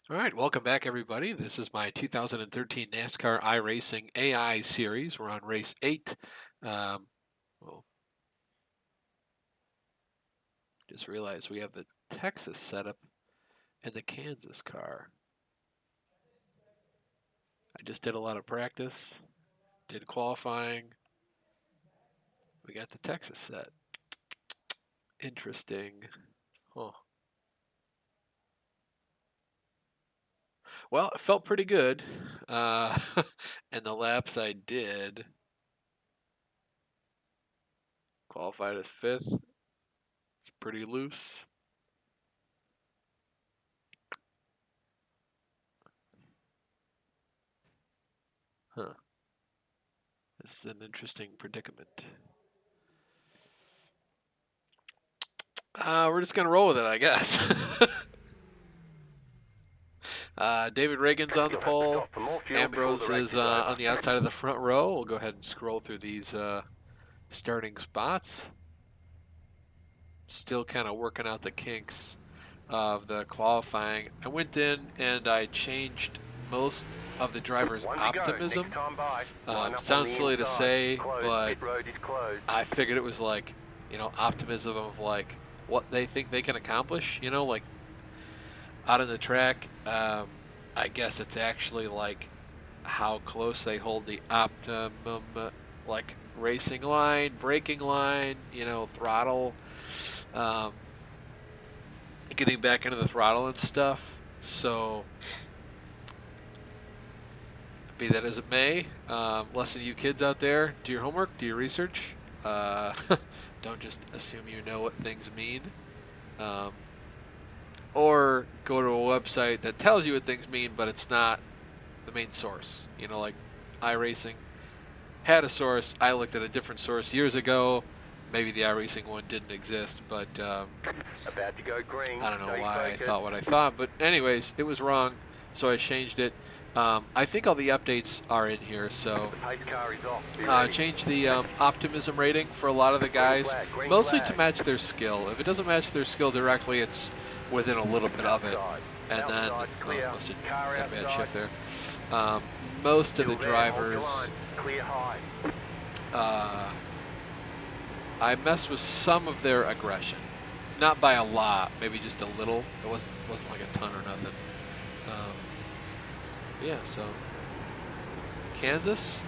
All right, welcome back, everybody. This is my 2013 NASCAR iRacing AI series. We're on race 8. Well, just realized we have the Texas setup and the Kansas car. I just did a lot of practice, did qualifying. We got the Texas set. Interesting. Huh. Well, it felt pretty good. Uh, and the laps I did qualified as 5th. It's pretty loose. Huh. This is an interesting predicament. We're just going to roll with it, I guess. David Reagan's on the pole. Ambrose is on the outside of the front row. We'll go ahead and scroll through these starting spots. Still kind of working out the kinks of the qualifying. I went in and I changed most of the drivers' optimism. Sounds silly to say, but I figured it was like, optimism of like what they think they can accomplish, like out on the track. I guess it's actually like how close they hold the optimum, like racing line, braking line, throttle, getting back into the throttle and stuff. So, be that as it may, lesson to you kids out there: do your homework, do your research. Don't just assume you know what things mean. Or go to a website that tells you what things mean, but it's not the main source. Like iRacing had a source. I looked at a different source years ago. Maybe the iRacing one didn't exist, but About to go green. I don't know why I thought what I thought. But anyways, it was wrong, so I changed it. I think all the updates are in here, so change the optimism rating for a lot of the guys, mostly to match their skill. If it doesn't match their skill directly, it's within a little bit of it. And then, must have got a bad shift there. Most of the drivers, I messed with some of their aggression, not by a lot, maybe just a little. It wasn't like a ton or nothing. Yeah, so Kansas,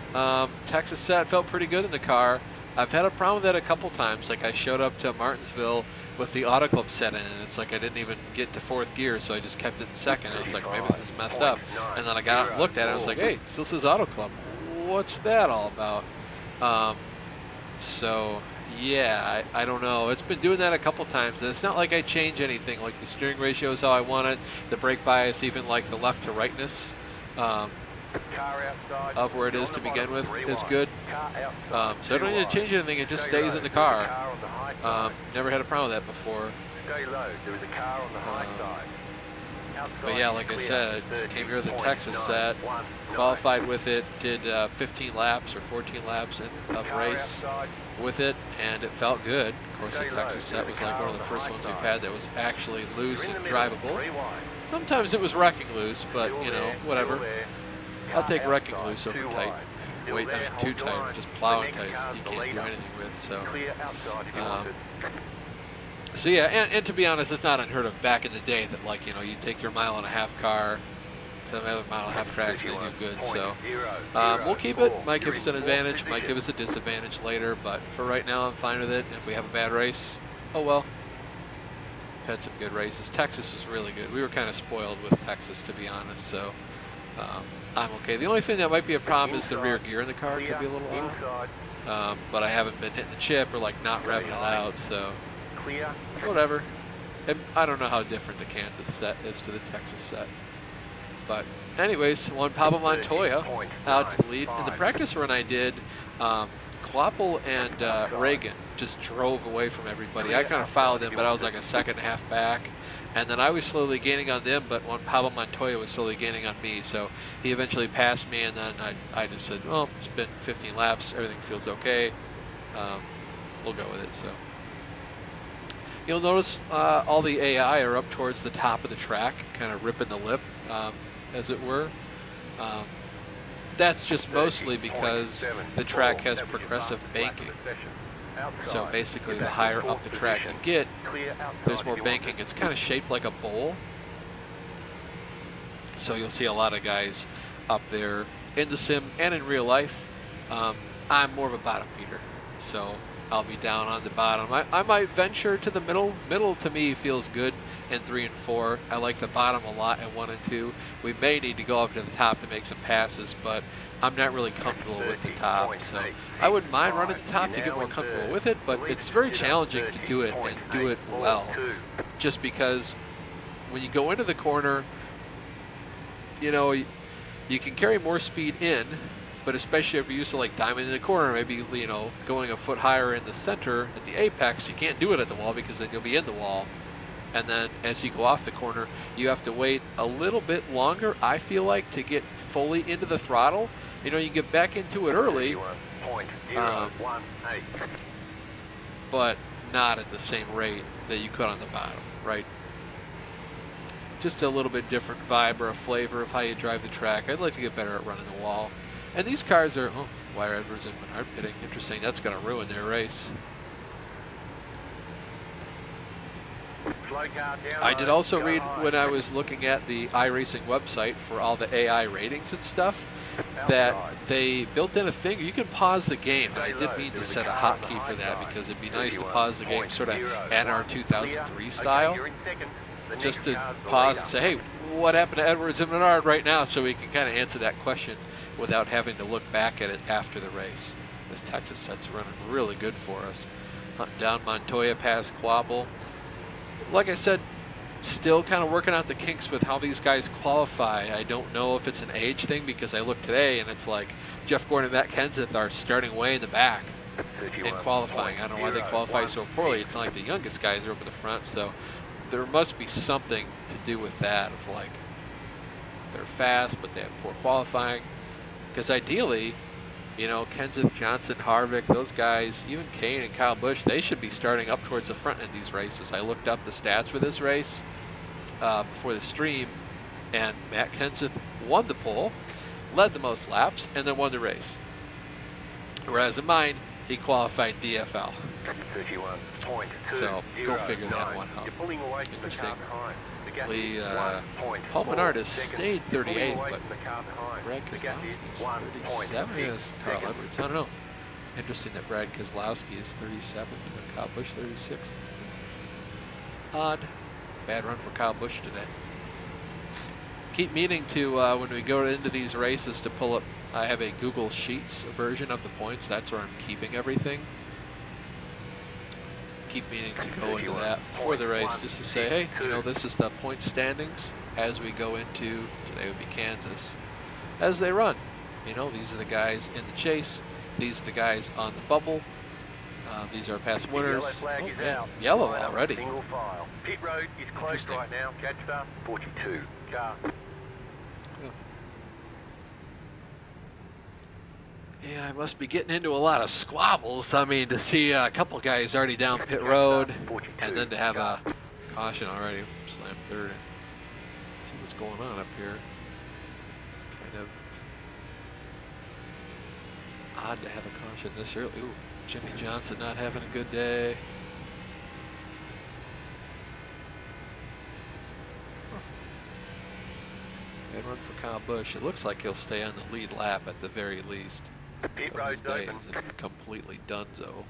Texas set felt pretty good in the car. I've had a problem with that a couple times. Like I showed up to Martinsville with the Auto Club set in, and it's like I didn't even get to 4th gear, so I just kept it in 2nd. I was like, maybe this is messed up. And then I got out and looked at it, and I was like, hey, it still says Auto Club. What's that all about? So, yeah, I don't know. It's been doing that a couple times. And it's not like I change anything. Like the steering ratio is how I want it. The brake bias, even like the left to rightness of where it is to begin with is good. So I don't need to change anything. It just stays in the car. Never had a problem with that before. But yeah, like I said, came here with a Texas set, qualified with it, did 15 laps or 14 laps of race with it, and it felt good. Of course, the Texas set was like one of the first ones we've had that was actually loose and drivable. Sometimes it was wrecking loose, but whatever. I'll take wrecking loose over tight. Wait, I mean too tight, just plowing tight, you can't do anything with. So yeah, and to be honest, it's not unheard of back in the day that like you take your mile-and-a-half car to another mile-and-a-half tracks and they do good. So we'll keep it. Might give us an advantage, might give us a disadvantage later, but for right now, I'm fine with it. And if we have a bad race, oh well. We've had some good races. Texas was really good. We were kind of spoiled with Texas, to be honest. So I'm okay. The only thing that might be a problem is the rear gear in the car could be a little off. But I haven't been hitting the chip or like not revving it out, so whatever. And I don't know how different the Kansas set is to the Texas set. But anyways, Pablo Montoya out to the lead. In the practice run I did, Kloppel and Reagan just drove away from everybody. I kind of followed them, but I was like a second and a half back. And then I was slowly gaining on them, but Pablo Montoya was slowly gaining on me. So he eventually passed me, and then I just said, well, it's been 15 laps. Everything feels okay. We'll go with it. So You'll notice all the AI are up towards the top of the track, kind of ripping the lip, as it were. Um, that's just mostly because the track has progressive banking. So basically, the higher up the track you get, there's more banking. It's kind of shaped like a bowl. So you'll see a lot of guys up there in the sim and in real life. I'm more of a bottom feeder, so I'll be down on the bottom. I might venture to the middle. Middle to me feels good in 3 and 4. I like the bottom a lot in 1 and 2. We may need to go up to the top to make some passes, but I'm not really comfortable with the top. So I wouldn't mind running the top to get more comfortable with it, but it's very challenging to do it and do it well. Just because when you go into the corner, you know, you can carry more speed in, but especially if you're used to like diving in the corner, maybe, you know, going a foot higher in the center at the apex, you can't do it at the wall because then you'll be in the wall. And then as you go off the corner, you have to wait a little bit longer, I feel like, to get fully into the throttle. You know, you get back into it early, but not at the same rate that you could on the bottom, right? Just a little bit different vibe or a flavor of how you drive the track. I'd like to get better at running the wall. And these cars are, oh, Wire Edwards and Menard pitting. Interesting, that's going to ruin their race. I did also read when I was looking at the iRacing website for all the AI ratings and stuff that they built in a thing. You can pause the game. And I did mean to set a hotkey for that because it'd be nice to pause the game sort of NR 2003 style. Just to pause and say, hey, what happened to Edwards and Menard right now, so we can kind of answer that question without having to look back at it after the race. This Texas set's running really good for us. Hunting down Montoya past Quapple. Like I said, still kind of working out the kinks with how these guys qualify. I don't know if it's an age thing because I looked today and it's like Jeff Gordon and Matt Kenseth are starting way in the back in qualifying. I don't know why they qualify so poorly. It's not like the youngest guys are up in the front, so there must be something to do with that, of like they're fast but they have poor qualifying. Because ideally, you know, Kenseth, Johnson, Harvick, those guys, even Kane and Kyle Busch, they should be starting up towards the front in these races. I looked up the stats for this race before the stream, and Matt Kenseth won the pole, led the most laps, and then won the race. Whereas in mine, he qualified DFL. So go figure that one out. Interesting. Paul Menard has stayed 38th, but Brad Keselowski is 37th. Yes, Carl Edwards. I don't know. Interesting that Brad Keselowski is 37th and Kyle Busch 36th. Odd. Bad run for Kyle Busch today. Keep meaning to, when we go into these races, to pull up. I have a Google Sheets version of the points. That's where I'm keeping everything. Keep meaning to go into that before the race just to say, hey, you know, this is the point standings as we go into, today would be Kansas, as they run. You know, these are the guys in the chase. These are the guys on the bubble. These are past winners. Oh, man, yellow already. Pit road is closed right now. Catch start 42. Car. Yeah, I must be getting into a lot of squabbles. I mean, to see a couple guys already down pit road, and then to have a caution already, slam third. See what's going on up here. Kind of odd to have a caution this early. Ooh, Jimmy Johnson not having a good day. Good run for Kyle Busch. It looks like he'll stay on the lead lap at the very least. Pit So his road's day open. isn't completely donezo.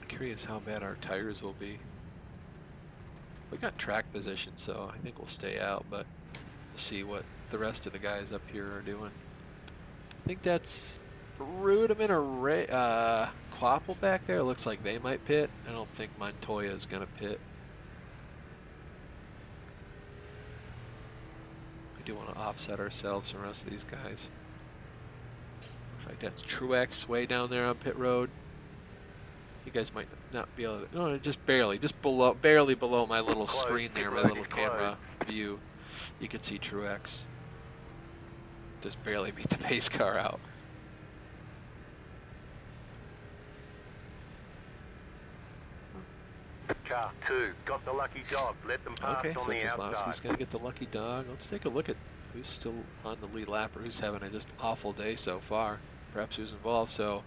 Curious how bad our tires will be. We got track position, so I think we'll stay out, but see what the rest of the guys up here are doing. I think that's Rudiman or Quapple back there. It looks like they might pit. I don't think Montoya is going to pit. We do want to offset ourselves from the rest of these guys. Looks like that's Truex way down there on pit road. You guys might not be able to, no, just barely, just below, barely below my little screen there, my little camera view. You can see Truex. Just barely beat the pace car out. car 2. Got the lucky dog. Let them pass Okay, on so the Keselowski's outside. going to get the lucky dog. Let's take a look at who's still on the lead lap or who's having a just awful day so far. Perhaps who's involved. So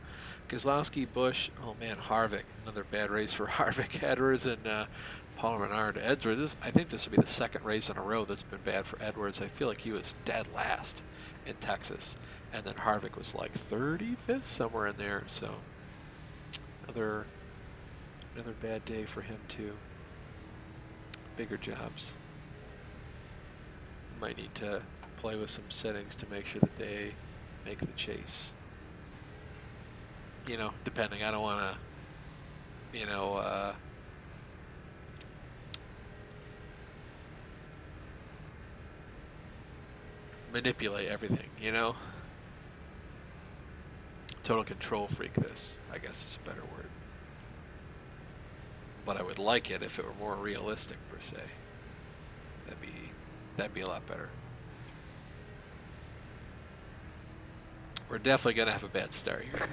Keselowski, Busch, oh man, Harvick. Another bad race for Harvick. Edwards and Paul Renard. Edwards, I think this will be the second race in a row that's been bad for Edwards. I feel like he was dead last in Texas. And then Harvick was like 35th, somewhere in there. So another bad day for him too. Bigger jobs. Might need to play with some settings to make sure that they make the chase. You know, depending. I don't want to, you know, manipulate everything, you know? Total control freak this, I guess is a better word. But I would like it if it were more realistic per se. That'd be a lot better. We're definitely gonna have a bad start here.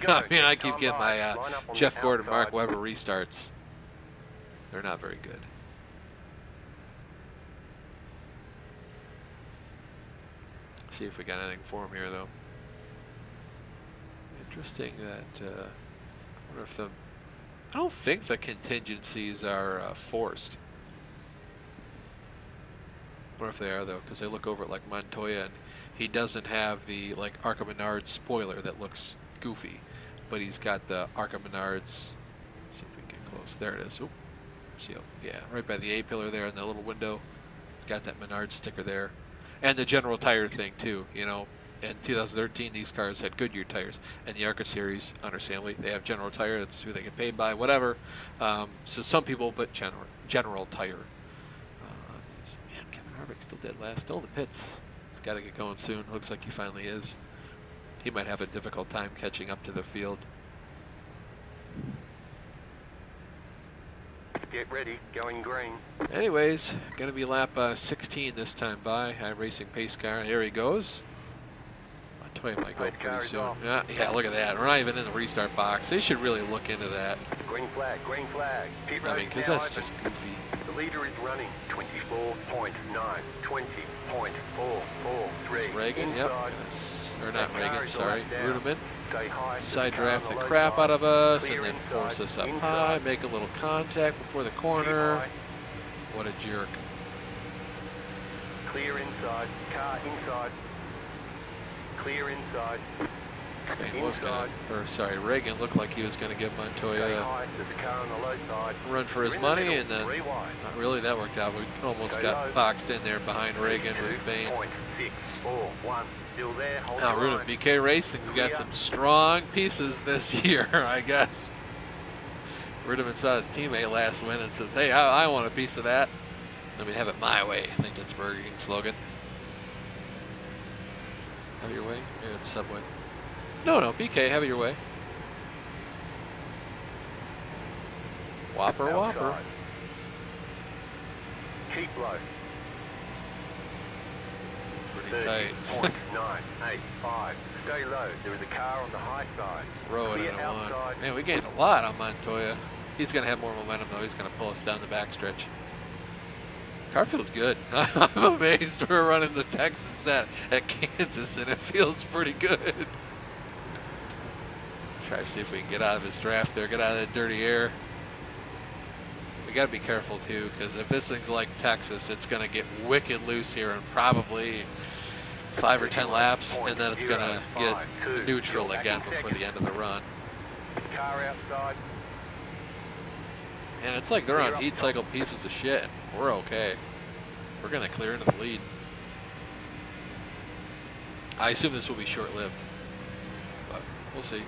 I mean, I keep getting my Jeff Gordon, Mark Webber restarts. They're not very good. See if we got anything for him here, though. Interesting that I wonder if I don't think the contingencies are forced. I wonder if they are though, because I look over at like Montoya and he doesn't have the like Arca Menards spoiler that looks goofy, but he's got the Arca Menards. Let's see if we can get close. There it is. Oop. See, yeah, right by the A pillar there in the little window. It's got that Menards sticker there, and the General Tire thing too. You know, in 2013 these cars had Goodyear tires, and the Arca series, understandably, they have General Tire. That's who they get paid by, whatever. So some people put General Tire. Man, Kevin Harvick still dead last. Still in the pits. He's got to get going soon. Looks like he finally is. He might have a difficult time catching up to the field. Get ready, going green. Anyways, going to be lap 16 this time by iRacing pace car. Here he goes. Montoya might go pretty soon. Yeah, look at that. We're not even in the restart box. They should really look into that. Green flag, green flag. Pit I mean, because that's just goofy. The leader is running 24.9, 20.443. Reagan, yep. Or not Reagan, sorry. Ruderman. Stay high. Side draft the crap out of us and then force us up high. Make a little contact before the corner. What a jerk. Clear inside. Car inside. Clear inside. Reagan looked like he was going to give Montoya a run for his money, and then not really. That worked out. We almost got boxed in there behind Reagan with Bain. Now, Ruben, BK Racing's got some strong pieces this year, I guess. Ruderman saw his teammate last win and says, "Hey, I want a piece of that. Let me have it my way." I think that's Burger King's slogan. Have it your way? Yeah, it's Subway. No, BK, have it your way. Whopper, Whopper. Keep low. Pretty tight. 30.985. Stay low. There is a car on the high side. Throw it in a one. Man, we gained a lot on Montoya. He's going to have more momentum, though. He's going to pull us down the backstretch. Car feels good. I'm amazed we're running the Texas set at Kansas, and it feels pretty good. Try to see if we can get out of his draft there, get out of that dirty air. We got to be careful, too, because if this thing's like Texas, it's going to get wicked loose here in probably 5 or 10 laps, and then it's going to get neutral again before the end of the run. Car outside. And it's like they're on heat cycle pieces of shit. We're okay. We're going to clear into the lead. I assume this will be short-lived, but we'll see.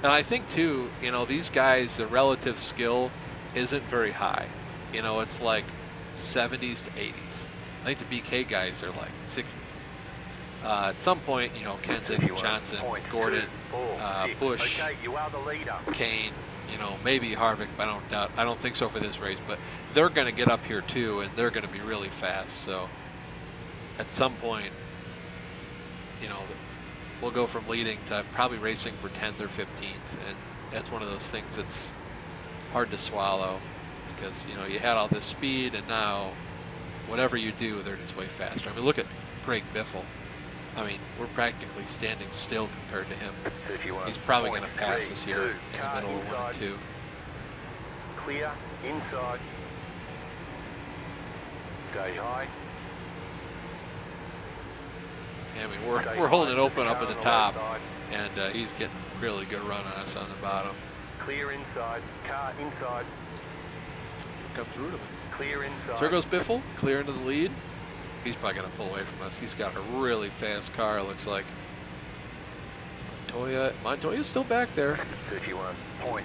And I think, too, you know, these guys, the relative skill isn't very high. You know, it's like 70s to 80s. I think the BK guys are like 60s. At some point, you know, Kenseth, Johnson, Gordon, Busch, Kane, you know, maybe Harvick, but I don't think so for this race, but they're going to get up here too, and they're going to be really fast. So at some point, you know, we'll go from leading to probably racing for 10th or 15th, and that's one of those things that's hard to swallow. because, you know, you had all this speed, and now whatever you do, they're just way faster. I mean, look at Greg Biffle. I mean, we're practically standing still compared to him. He's probably going to pass us here in the middle of 1 and 2. Clear, inside. Stay high. I mean, we're holding it open up at the top, and he's getting really good run on us on the bottom. Clear inside. Car inside. Here comes Rudeman. Clear inside. So there goes Biffle, clear into the lead. He's probably going to pull away from us. He's got a really fast car, it looks like. Montoya's still back there. 31.5.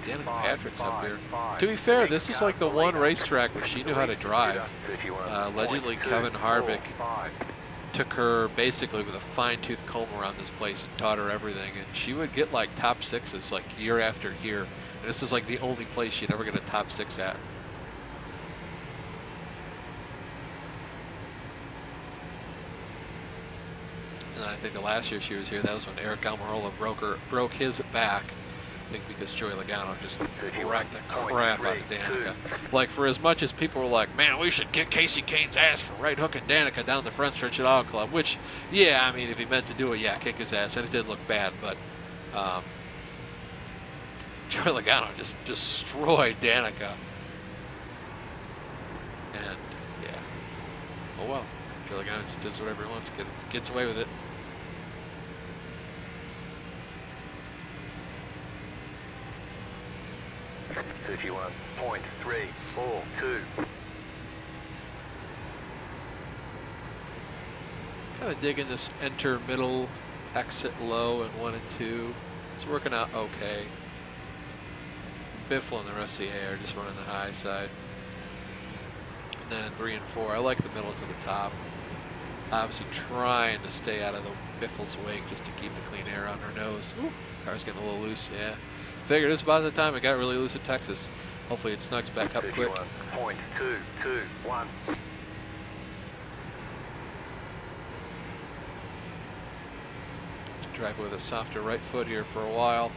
Danica Patrick's up here. To be fair, this is like the one racetrack where she knew how to drive. Allegedly, Kevin Harvick took her basically with a fine-tooth comb around this place and taught her everything, and she would get like top 6s like year after year. And this is like the only place she'd ever get a top 6 at. And I think the last year she was here, that was when Eric Almirola broke his back. I think because Joey Logano just wrecked the crap out of Danica. Like, for as much as people were like, man, we should kick Casey Kane's ass for right hooking Danica down the front stretch at Auto Club, which, yeah, I mean, if he meant to do it, yeah, kick his ass, and it did look bad, but Joey Logano just destroyed Danica. And, yeah. Oh, well. Joey Logano just does whatever he wants, gets away with it. .342. Kind of digging this enter middle, exit low in 1 and 2. It's working out okay. Biffle and the rest of the A are just running the high side. And then in 3 and 4, I like the middle to the top. Obviously trying to stay out of the Biffle's wake just to keep the clean air on her nose. Ooh, car's getting a little loose, yeah. Figured it's about the time it got really loose in Texas. Hopefully it snugs back up quick. 31.221. Drive with a softer right foot here for a while.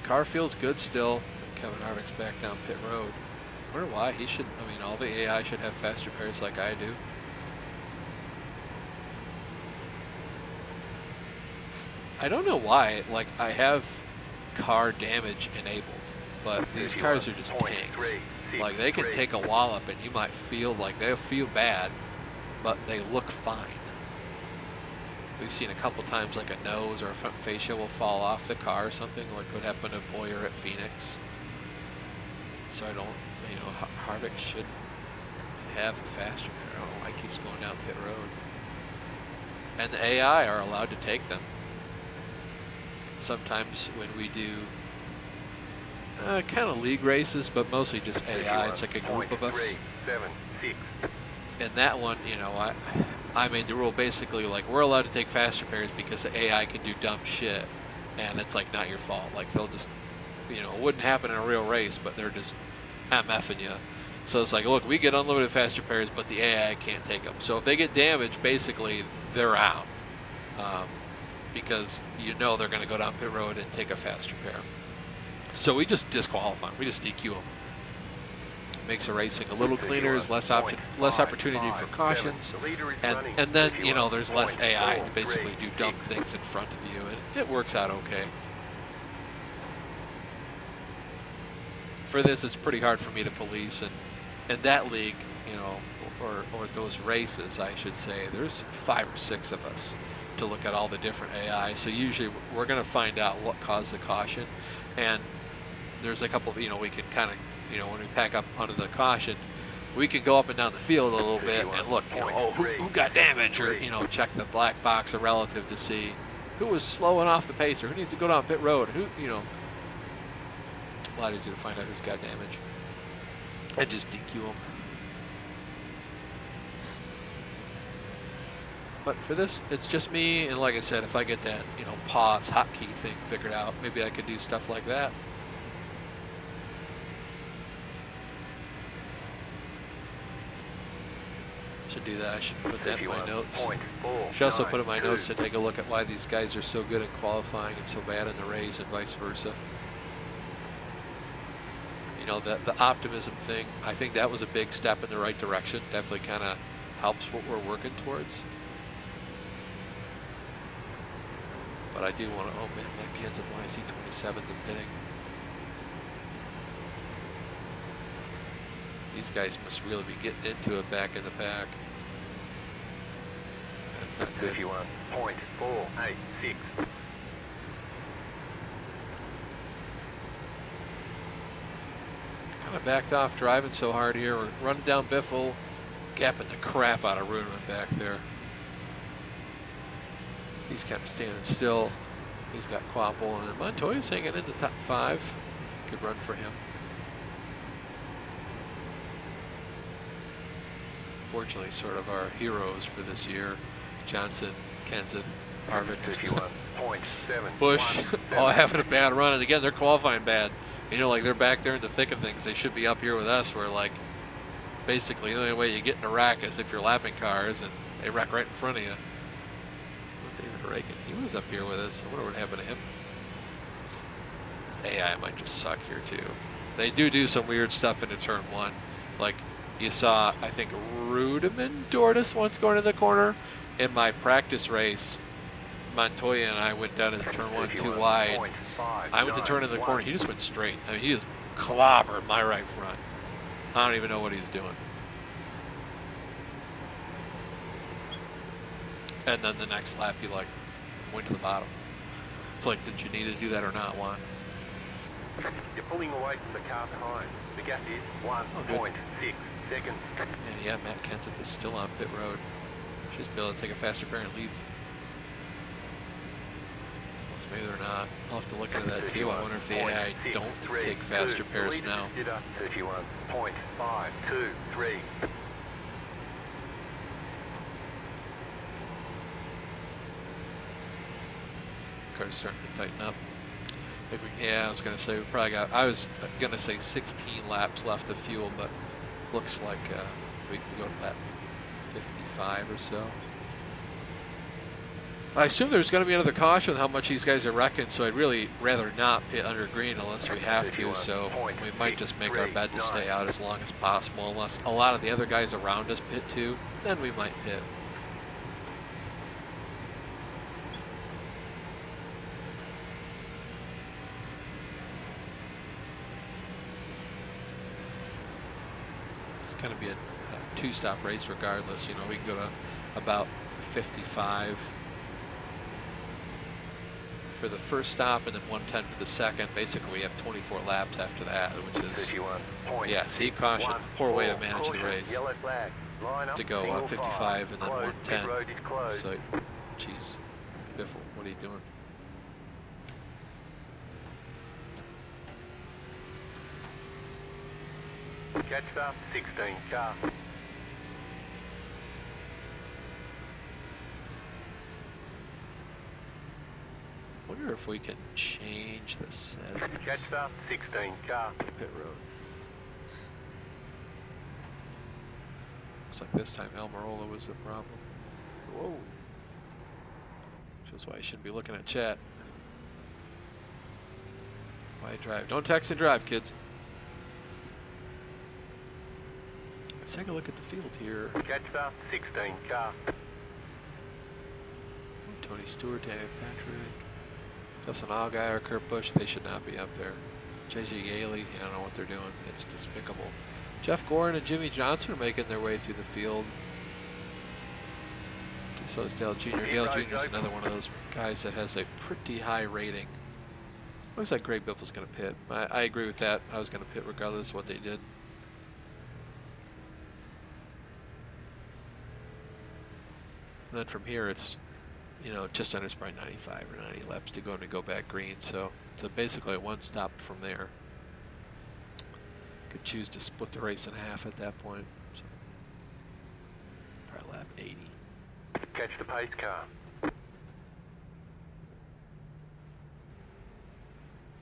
Car feels good still. Kevin Harvick's back down pit road. I wonder why he should. I mean, all the AI should have faster pairs like I do. I don't know why. Like, I have car damage enabled, but these cars are just tanks. Like, they can take a wallop and you might feel like they'll feel bad, but they look fine. We've seen a couple times like a nose or a front fascia will fall off the car or something, like what happened to Boyer at Phoenix. So I don't, you know, Harvick should have a faster pair. I don't know why he keeps going down pit road. And the AI are allowed to take them. Sometimes when we do kind of league races, but mostly just AI, it's like a group of us. And that one, you know, I made the rule basically like we're allowed to take faster pairs because the AI can do dumb shit, and it's like not your fault. Like they'll just, you know, it wouldn't happen in a real race, but they're just MFing you. So it's like, look, we get unlimited faster pairs, but the AI can't take them. So if they get damaged, basically they're out. Because you know they're going to go down pit road and take a faster pair. So we just disqualify them. We just DQ them. Makes the racing a little cleaner, is less opportunity for cautions, and then, you know, there's less AI to basically do dumb things in front of you, and it works out okay. For this, it's pretty hard for me to police, and that league, you know, or those races, I should say, there's 5 or 6 of us to look at all the different AI. So usually we're going to find out what caused the caution, and there's a couple, you know, we can kind of, you know, when we pack up under the caution, we can go up and down the field a little bit and look, you know, oh, who got damaged, or, you know, check the black box or relative to see who was slowing off the pace or who needs to go down pit road, who, you know, a lot easier to find out who's got damage and just DQ them. But for this, it's just me, and like I said, if I get that, you know, pause hotkey thing figured out, maybe I could do stuff like that. Should do that. I should put that in my notes. Should also put in my notes to take a look at why these guys are so good at qualifying and so bad in the race, and vice versa. know, the optimism thing, I think that was a big step in the right direction. Definitely kind of helps what we're working towards. But I do want to, oh man, that Kenseth, why is he 27th in pitting? These guys must really be getting into it back in the pack. That's not good. 31.486. Kind of backed off driving so hard here. We're running down Biffle, gapping the crap out of Runeman back there. He's kind of standing still. He's got Quapple, and Montoya's hanging in the top 5. Good run for him. Fortunately, sort of our heroes for this year, Johnson, Kenseth, Harvick, 31.7. Busch, all having a bad run. And again, they're qualifying bad. You know, like they're back there in the thick of things. They should be up here with us, where like basically the only way you get in a wreck is if you're lapping cars, and they wreck right in front of you. David Reagan, he was up here with us. I wonder what happened to him. AI might just suck here too. They do some weird stuff into turn 1. Like you saw, I think Rudeman Dortis once going in the corner. In my practice race, Montoya and I went down into turn 1 too wide. I went to turn in the corner. He just went straight. I mean, he just clobbered my right front. I don't even know what he's doing. And then the next lap, he like went to the bottom. It's like, did you need to do that or not, Juan? You're pulling away from the car behind. The gap is 1.6 seconds. And yeah, Matt Kenseth is still on pit road. Should just be able to take a faster pair and leave. Maybe they're not. I'll have to look into that too. I wonder if the AI don't take faster pairs now. 31.523. Car's starting to tighten up. Maybe, yeah, I was gonna say we probably got. I was gonna say 16 laps left of fuel, but looks like we can go to lap 55 or so. I assume there's going to be another caution with how much these guys are wrecking, so I'd really rather not pit under green unless we have to, so we might just make our bed to stay out as long as possible, unless a lot of the other guys around us pit too, then we might pit. It's going to be a 2-stop race regardless, you know, we can go to about 55 for the first stop and then 110 for the second. Basically, we have 24 laps after that, which is, yeah, see, caution, poor way to manage the race. To go 55 and then 110. So, geez, Biffle, what are you doing? Catch up, 16 car. Wonder if we can change the settings. Catch up, 16 car. Pit road. Looks like this time Almirola was the problem. Whoa. That's why you shouldn't be looking at chat. Why drive? Don't text and drive, kids. Let's take a look at the field here. Catch up, 16 car. Tony Stewart, Danny Patrick. Justin Allgaier, Kurt Busch, they should not be up there. JJ Yaley, I don't know what they're doing. It's despicable. Jeff Gordon and Jimmy Johnson are making their way through the field. So is Dale Jr. Dale Jr. is another one of those guys that has a pretty high rating. Looks like Greg Biffle's going to pit. I agree with that. I was going to pit regardless of what they did. And then from here, it's, you know, just under probably 95 or 90 laps to go back green. So basically a one stop from there. Could choose to split the race in half at that point. So probably lap 80. Catch the pace car.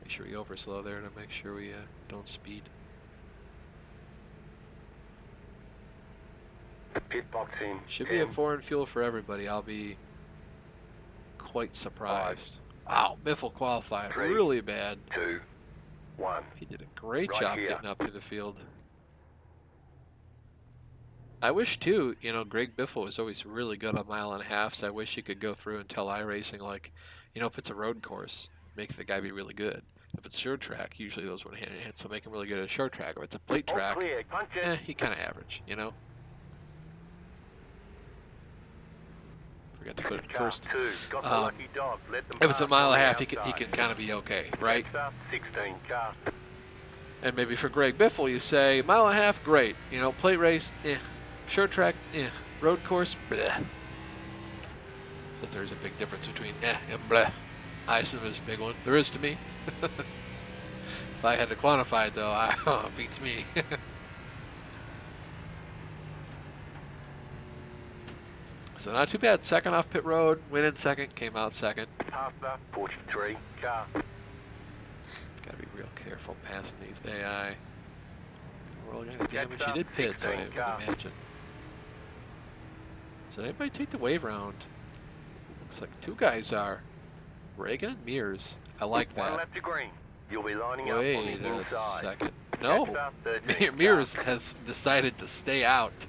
Make sure we overslow there to make sure we don't speed. Pit box in. Should be a foreign fuel for everybody. I'll be quite surprised. Wow, Biffle qualified really bad. 2, 1. He did a great Right job here. getting up through the field. I wish too, you know, Greg Biffle was always really good on mile and a half, so I wish he could go through and tell iRacing, like, you know, if it's a road course, make the guy be really good. If it's short track, usually those went hand in hand, so make him really good at a short track. If it's a plate All track, clear. Punch it. he kind of average, you know? Forgot to put it in Car first. 2. Got the lucky dog. Let them If it's a pass mile on and a the half, he can outside. kind of be okay, right? Next up, 16 car. And maybe for Greg Biffle, you say, mile and a half, great. You know, plate race, short track, road course, bleh. But there's a big difference between and bleh. I assume there's a big one. There is to me. If I had to quantify it, though, it beats me. So not too bad. Second off pit road, win in second, came out second. After 43 car. Gotta be real careful passing these AI. We're going to damage. She did pit, so I would imagine. So did anybody take the wave round? Looks like two guys are. Reagan and Mears. I like that. One left to green. You'll be lining up on Wait the a inside. second. No. Mears has decided to stay out.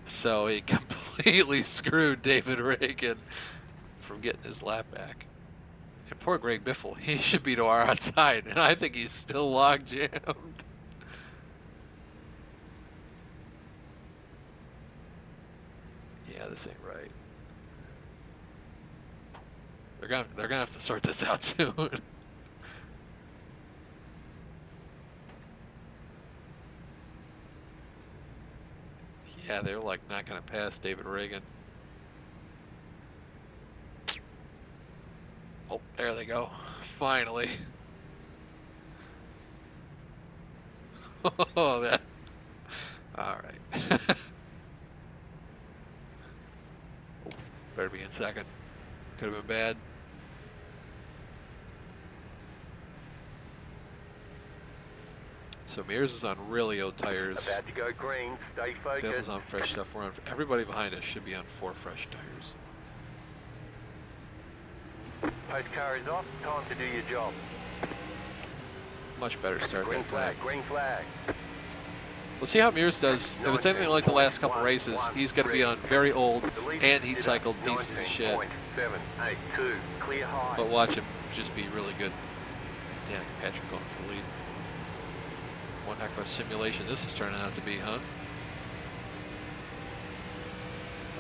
So he completely screwed David Reagan from getting his lap back. And poor Greg Biffle, he should be to our outside, and I think he's still log jammed. Yeah, this ain't right. They're gonna have to sort this out soon. Yeah, they're like not gonna pass David Reagan. Oh, there they go. Finally. Oh, that. All right. Better be in second. Could have been bad. So Mears is on really old tires. About to go green. Stay focused. Biffle's on fresh stuff. We're on. Everybody behind us should be on 4 fresh tires. Post car is off. Time to do your job. Much better start Green that flag. time. Green flag. We'll see how Mears does. If it's anything like the last couple races, he's going to be on very old and heat cycled pieces of shit. 19.782. Clear high. But watch him just be really good. Damn, Patrick going for the lead. One heck of a simulation this is turning out to be, huh?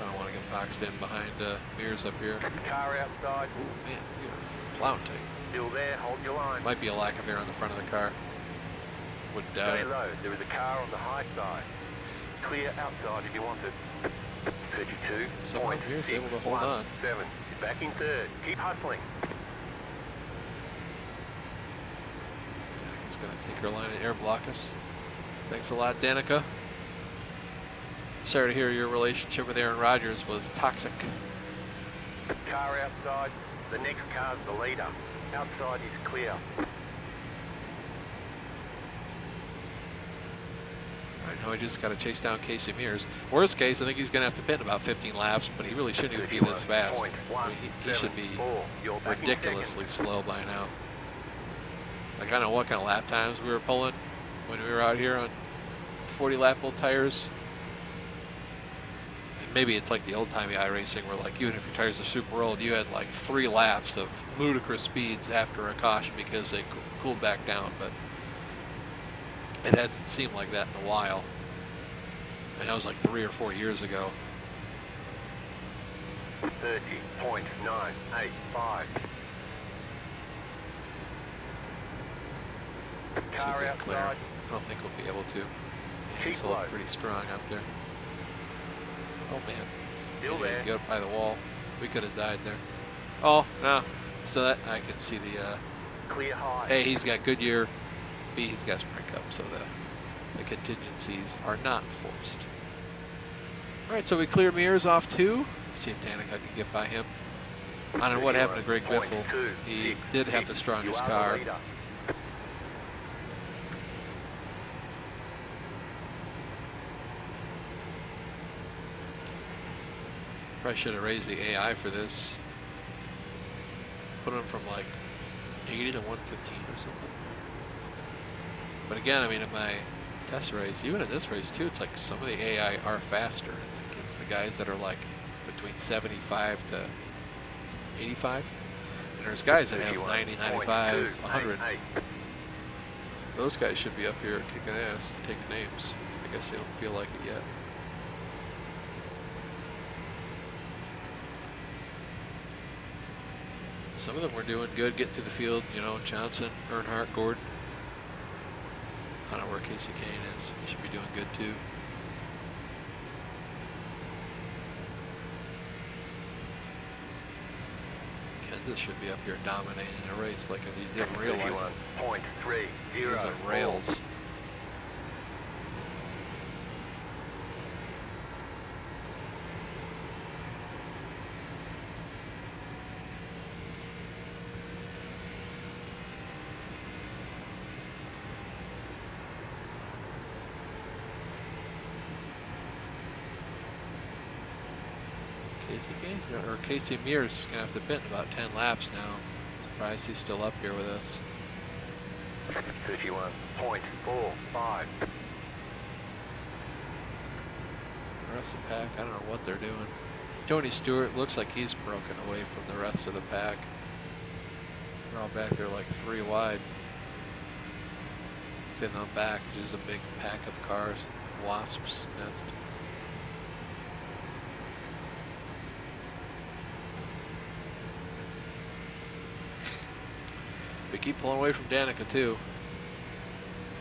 I don't want to get boxed in behind Mears up here. Car outside. Ooh, man, you're plowing tight. Still there. Hold your line. Might be a lack of air on the front of the car. Wouldn't doubt Stay it. low. There is a car on the high side. Clear outside if you want it. 32. Someone here is able to hold on. 7. You're back in third. Keep hustling. Danica's going to take her line and air block us. Thanks a lot, Danica. Sorry to hear your relationship with Aaron Rodgers was toxic. Car outside. The next car's the leader. Outside is clear. I know I just got to chase down Casey Mears. Worst case, I think he's going to have to pit in about 15 laps, but he really shouldn't even be this fast. I mean, he should be ridiculously slow by now. Like, I don't know what kind of lap times we were pulling when we were out here on 40 lap old tires. And maybe it's like the old-timey iRacing where, like, even if your tires are super old, you had like 3 laps of ludicrous speeds after a caution because they cooled back down, but it hasn't seemed like that in a while. And that was like 3 or 4 years ago. 30.985. See if Car we can clear. outside. I don't think we'll be able to. Keep He's still low. pretty strong up there. Oh man. Still He there. didn't get up by the wall. We could have died there. Oh, no. So that I can see the Clear high. A, he's got Goodyear. B, he's got Spring Cup, so the contingencies are not forced. All right, so we clear Mears off 2. See if Danica can get by him. I don't know what happened to Greg Biffle. He did have the strongest car. Probably should have raised the AI for this. Put him from like 80 to 115 or something. But again, I mean, in my test race, even in this race too, it's like some of the AI are faster against the guys that are like between 75 to 85. And there's guys that have 90, 95, 100. Those guys should be up here kicking ass, taking names. I guess they don't feel like it yet. Some of them were doing good, getting through the field, you know, Johnson, Earnhardt, Gordon. I don't know where Casey Kane is. He should be doing good too. Kansas should be up here dominating a race like he did in real life. He's on rails. Casey Mears is going to have to pit in about 10 laps now. Surprised he's still up here with us. 31.45. The rest of the pack, I don't know what they're doing. Tony Stewart looks like he's broken away from the rest of the pack. They're all back there like 3 wide. Fifth on back, just a big pack of cars. Wasps next. We keep pulling away from Danica too.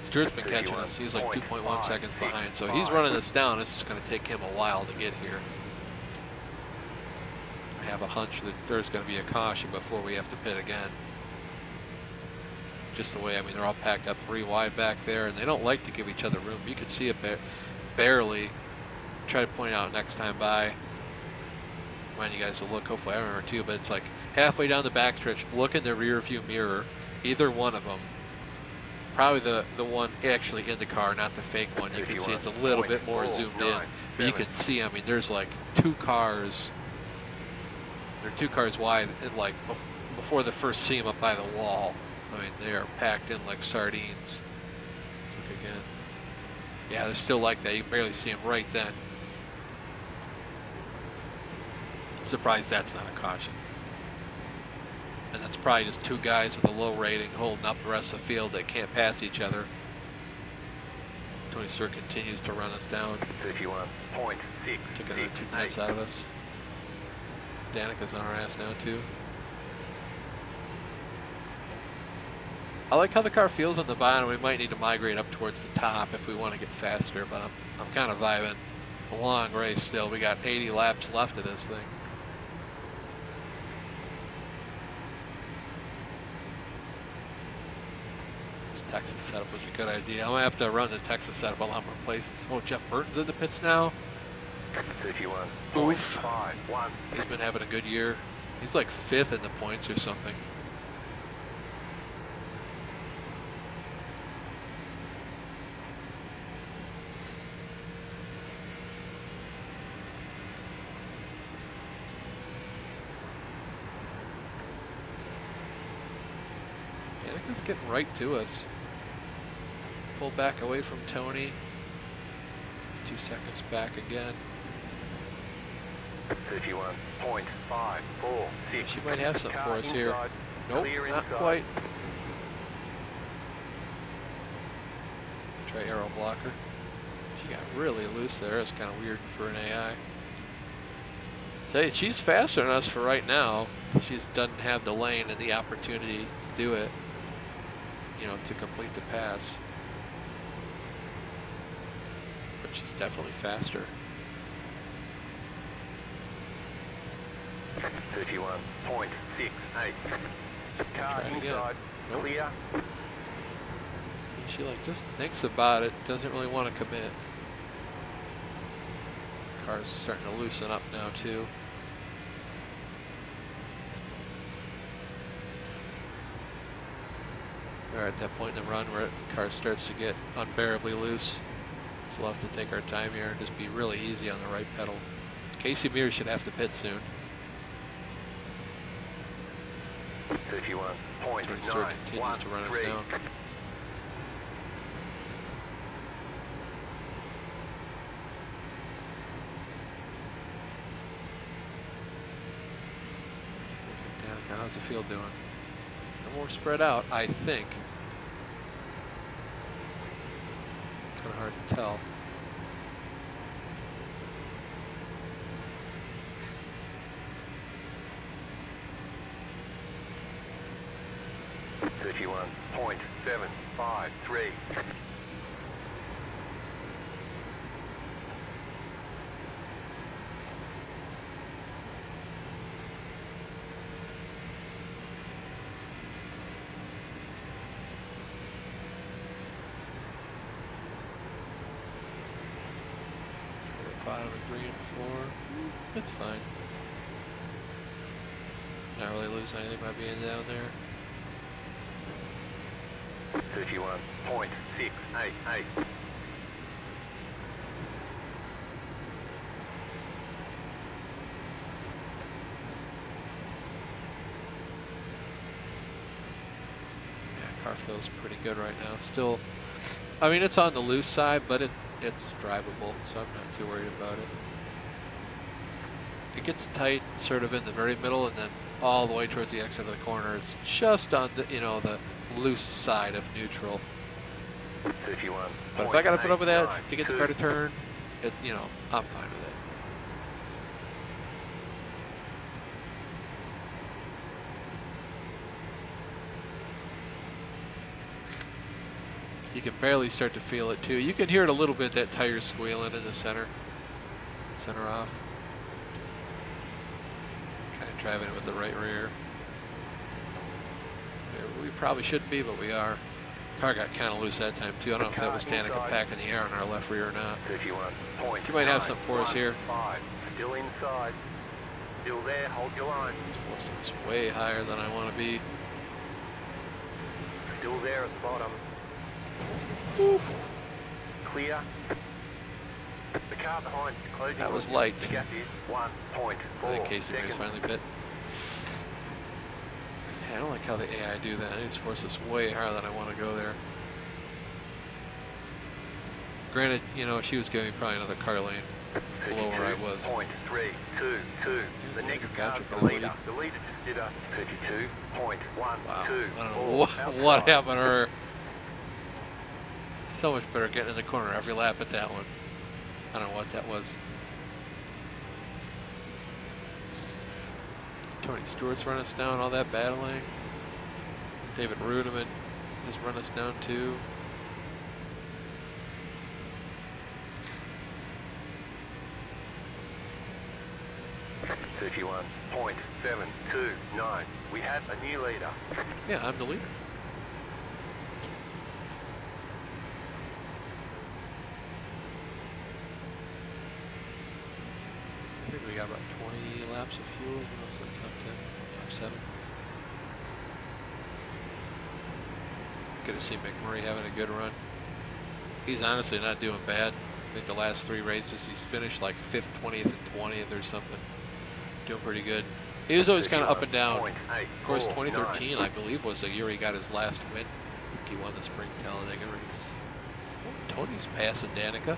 Stewart's been catching us. He's like 2.1 seconds behind, so he's running us down. This is going to take him a while to get here. I have a hunch that there's going to be a caution before we have to pit again. Just the way, I mean, they're all packed up 3 wide back there, and they don't like to give each other room. You can see it barely. Try to point out next time by. Remind you guys to look. Hopefully I remember too, but it's like halfway down the backstretch, look in the rear view mirror. Either one of them. Probably the one actually in the car, not the fake one. You can see it's a little bit more zoomed in, but you can see, I mean, there's like 2 cars. They're 2 cars wide, and like before the first seam up by the wall. I mean, they are packed in like sardines. Look again. Yeah, they're still like that. You can barely see them right then. I'm surprised that's not a caution. And that's probably just 2 guys with a low rating holding up the rest of the field that can't pass each other. Tony Stewart continues to run us down. 31.6. Took another 2 tenths out of us. Danica's on our ass now too. I like how the car feels on the bottom. We might need to migrate up towards the top if we want to get faster, but I'm kind of vibing. A long race still. We got 80 laps left of this thing. Texas setup was a good idea. I'm gonna have to run the Texas setup while I'm replacing. Oh, Jeff Burton's in the pits now. 31. Oof. He's been having a good year. He's like 5th in the points or something. Danica's getting right to us. Pull back away from Tony. He's 2 seconds back again. 31.546. She might have something for us here. Nope, not quite. Try arrow blocker. She got really loose there. It's kind of weird for an AI. Say, she's faster than us for right now. She just doesn't have the lane and the opportunity to do it, you know, to complete the pass. But she's definitely faster. 31.68. Car Try it again. inside. Nope. Clear. She like just thinks about it, doesn't really want to commit. Car's starting to loosen up now too. We're at that point in the run where the car starts to get unbearably loose. So we'll have to take our time here and just be really easy on the right pedal. Casey Mears should have to pit soon. 31.9. Tony Stewart continues to run us down. How's the field doing? No more spread out, I think. Kind of hard to tell. .753. Bottom of 3 and 4. It's fine. Not really losing anything by being down there. 31.688. Yeah, car feels pretty good right now. Still, I mean, it's on the loose side, but it's drivable, so I'm not too worried about it. It gets tight sort of in the very middle, and then all the way towards the exit of the corner. It's just on the, you know, the loose side of neutral. 31. But if I got to put up with that to get the car to turn, it, you know, I'm fine with it. You can barely start to feel it too. You can hear it a little bit, that tire squealing in the center off. Kind of driving it with the right rear. We probably shouldn't be, but we are. Car got kind of loose that time too. I don't know if that was Danica packing the air on our left rear or not. 31. You might have something for us here. Still inside. Still there. Hold your line. This force is way higher than I want to be. Still there at the bottom. Woo. Clear. The car behind is closing. That was light. The gap is 1.4 I think Casey Ray's finally bit. Yeah, I don't like how the AI do that. It just forces way higher than I want to go there. Granted, you know, she was giving probably another car lane below where I was. 32.2. The next car's the leader. The leader just did a 32.12. Wow. I don't know what happened to her. So much better getting in the corner every lap at that one. I don't know what that was. Tony Stewart's run us down, all that battling. David Rudiman has run us down too. .729. We have a new leader. Yeah, I'm the leader. I think we got about 20 laps of fuel. What else? Top 10, top 7. Good to see McMurray having a good run. He's honestly not doing bad. I think the last 3 races he's finished like 5th, 20th, and 20th or something. Doing pretty good. He was always kind of up and down. Of course, 2013, I believe, was the year he got his last win. I think he won the Spring Talladega race. Oh, Tony's passing Danica.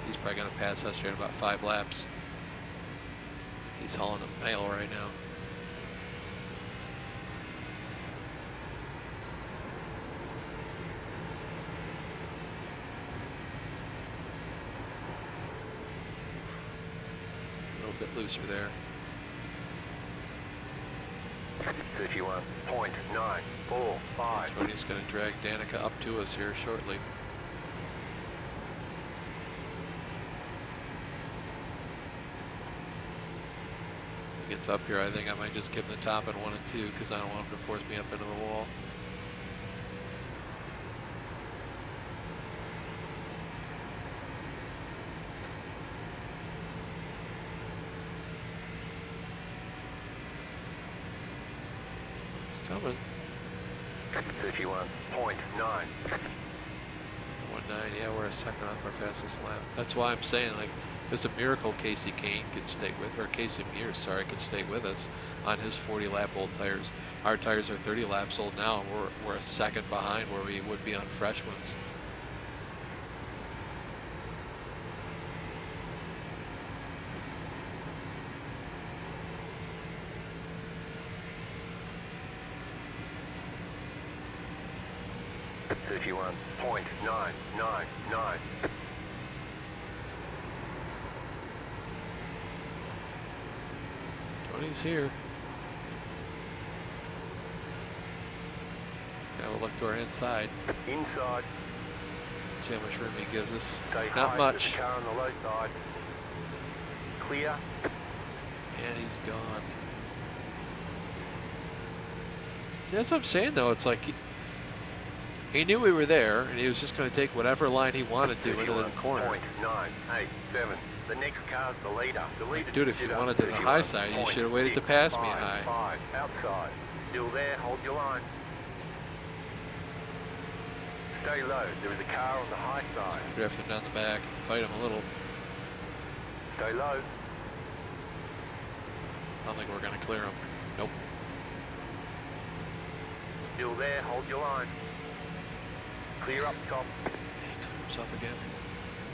He's probably going to pass us here in about 5 laps. He's hauling a mail right now. A little bit looser there. 31.945. Tony's going to drag Danica up to us here shortly. He gets up here, I think I might just give him the top at 1 and 2 because I don't want him to force me up into the wall. Coming. 31.9. 1.9, yeah, we're a second off our fastest lap. That's why I'm saying, like, it's a miracle Casey Kane could stay with, or Casey Mears, sorry, could stay with us on his 40-lap old tires. Our tires are 30 laps old now, and we're a second behind where we would be on fresh ones. 31.999. Tony's here. Now we'll look to our inside. Inside. See how much room he gives us. Stay Not high, much. there's a car on the low side. Clear. And he's gone. See, that's what I'm saying, though. It's like he knew we were there, and he was just going to take whatever line he wanted to into the corner. 31.987. The next car's the leader. The leader Dude, if you wanted to the high side, you should have waited to pass me high. 5 outside. Still there. Hold your line. Stay low. There is a car on the high side. Drift him down the back, fight him a little. Stay low. I don't think we're going to clear him. Nope. Still there. Hold your line. Clear up top. He cleared himself again.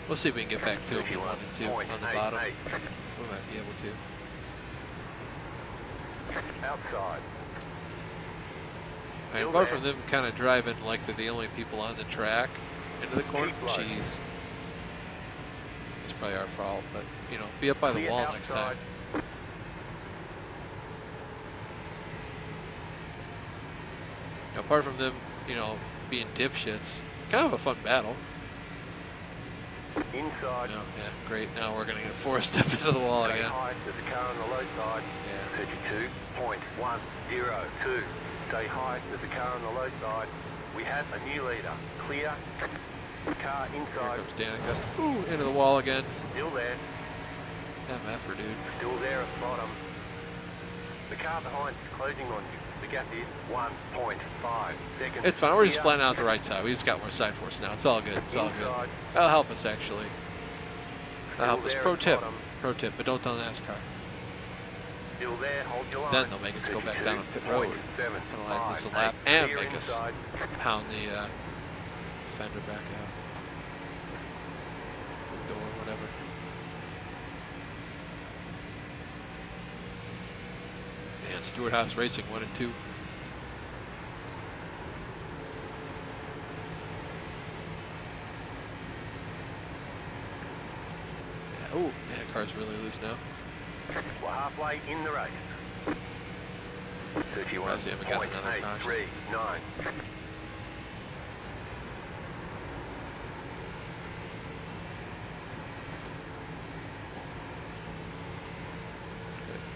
We'll see if we can get back to him if we wanted to on the bottom. We might be able to. Outside. And apart from them kind of driving like they're the only people on the track into the corner, jeez. It's probably our fault, but, you know, be up by the wall next time. Apart from them, you know, being dipshits, kind of a fun battle. Inside. Oh, yeah, great. Now we're going to get forced up into the wall Stay again. high, there's a car on the low side. Yeah. 32.102. Stay high, there's a car on the low side. We have a new leader. Clear. Car Here inside. comes Danica. Ooh, into the wall again. Still there. MF'er, dude. Still there at the bottom. The car behind is closing on you. The gap is 1.5 seconds. It's fine. We're just Clear. flying out the right side. We just got more side force now. It's all good. It's all good. Inside. That'll help us, actually. That'll help us. Still Pro there at the tip. bottom. Pro tip, but don't tell NASCAR. Still there, hold your line. Then they'll make us go back down on pit road. 72.75. Penalize us a lap and Clear make us inside. pound the fender back out. The door, whatever. And Stewart Haas Racing 1 and 2. Yeah, oh, yeah, car's really loose now. We're halfway in the race. Surprised we haven't got another caution. 31.839.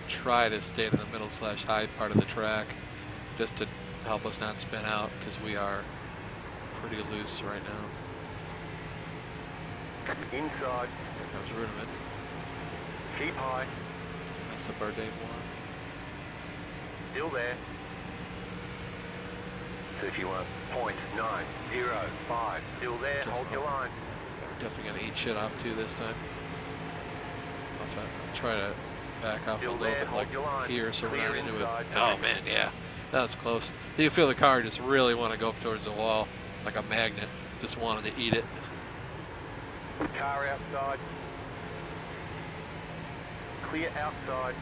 Try to stay in the middle / high part of the track just to help us not spin out because we are pretty loose right now. Inside. Here comes Rudiman. Keep high. That's up our day 1. Still there. 31.905. Still there. Hold your line. Definitely gonna eat shit off too this time. I'll try to back off a little bit like here so we're not into it. Oh man, yeah. That was close. You feel the car just really want to go up towards the wall like a magnet. Just wanted to eat it. Car outside. Clear outside.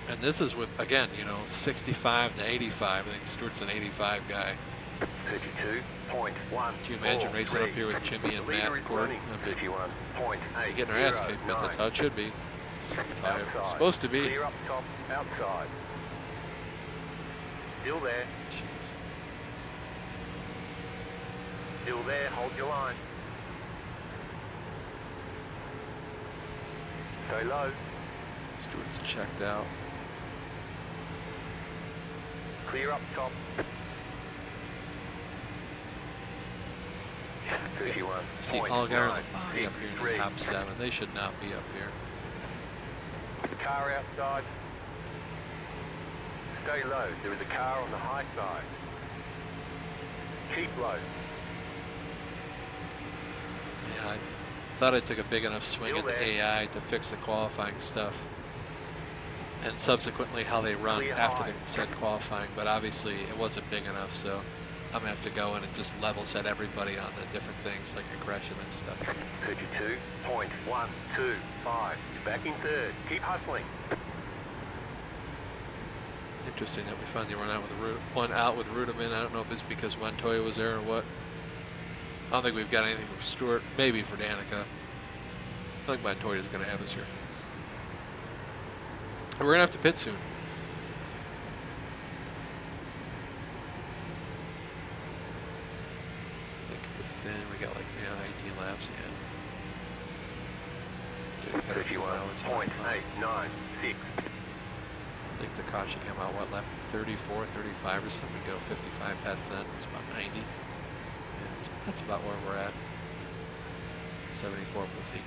And this is with, again, you know, 65 to 85. I think Stewart's an 85 guy. 32.1. Could you imagine racing up here with Jimmy and Matt and Gordon? That'd be getting our ass kicked, but that's how it should be. That's how it's supposed to be. Clear up top, outside. Still there. Jeez. Still there, hold your line. Stay low. Stewart's checked out. Clear up top. 31. See Allgaier and Bonnie up here in the top 7. They should not be up here. Car outside. Stay low. There is a car on the high side. Keep low. Yeah, I thought I took a big enough swing at the AI to fix the qualifying stuff. And subsequently how they run after the said qualifying, but obviously it wasn't big enough, so I'm gonna have to go in and just level set everybody on the different things like aggression and stuff. 32.125. You're back in third. Keep hustling. Interesting that we finally went out with one out with Rudiman. I don't know if it's because Montoya was there or what. I don't think we've got anything for Stewart. Maybe for Danica. I think Montoya's going to have us here. We're going to have to pit soon. I think within, we got like 18 laps in. 51.896. I think the caution came out, what, lap 34, 35 or something? We go 55 past then. It's about 90. Yeah, that's about where we're at. 74 plus 18,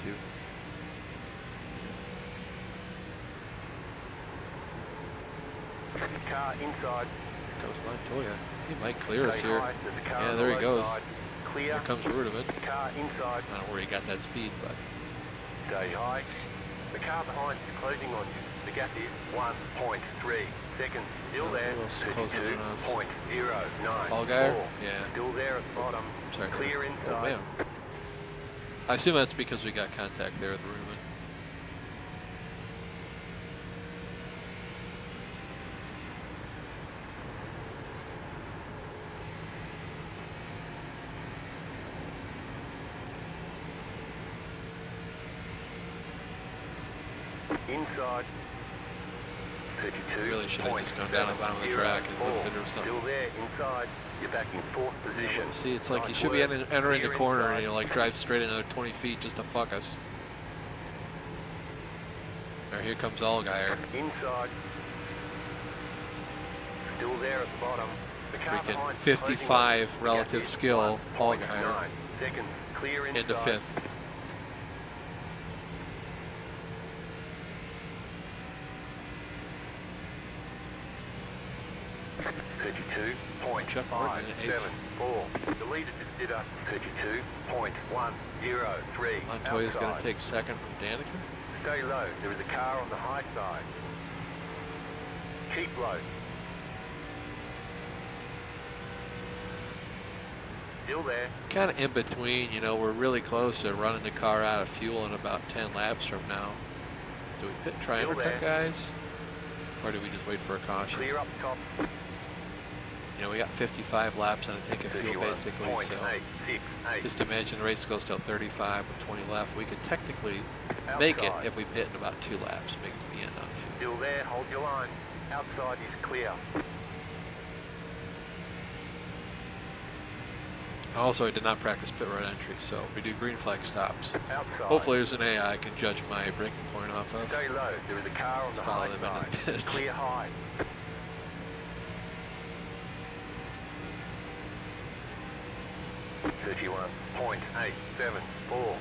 92. Car inside. Here comes Montoya. He might clear us here. Yeah, there he goes. Clear. Here comes Rudiman. Car inside. I don't know where he got that speed, but. Stay high. The car behind is closing on you. The gap is 1.3 seconds. Still there. 32.094. All guy? Yeah. Still there at the bottom. Sorry. Clear Oh, inside. man. I assume that's because we got contact there with Rudiman. Inside. 32. Really should have just gone down the bottom of the track and lifted or something. Still there, inside. You're back in fourth position. See, it's like Nice you should be work. entering the Clear corner inside. and you like drive straight another 20 feet just to fuck us. All right, here comes Allgaier. Inside. Still there at the bottom. The car Freaking behind is 55 closing on you. relative The gap is skill, 1.9 Allgaier. seconds. Clear inside. Into fifth. Jeff Morgan in eighth. 32.574. The leader just did a 32.103. Montoya's going to outside. take second from Danica. Stay low. There is a car on the high side. Keep low. Still there. Kind of in between, you know, we're really close to running the car out of fuel in about 10 laps from now. Do we pit try and Still undercut, there. guys? Or do we just wait for a caution? Clear up top. You know, we got 55 laps on a tank of fuel basically, so 31.868. just imagine the race goes till 35 with 20 left. We could technically make it Outside. if we pit in about 2 laps, make it to the end on fuel. Still there. Hold your line. Outside is clear. Also, I did not practice pit road entry, so if we do green flag stops, Outside. hopefully there's an AI I can judge my braking point off of. Stay low. There is a car on the Follow high them into side. the pits. Clear high. .874.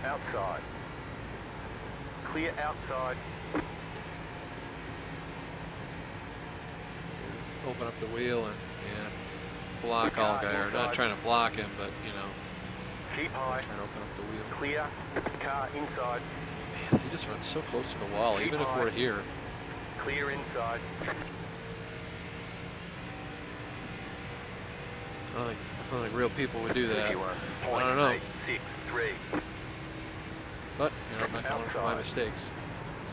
Outside. Clear outside. Open up the wheel and, yeah, block Allgaier. Not trying to block him, but, you know, Keep high. trying to open up the wheel. Clear. Car inside. Man, he just runs so close to the wall, Keep even if high. we're here. Clear inside. I don't think real people would do that. I don't know. 31.863. But, you know, I'm not going to learn from my mistakes.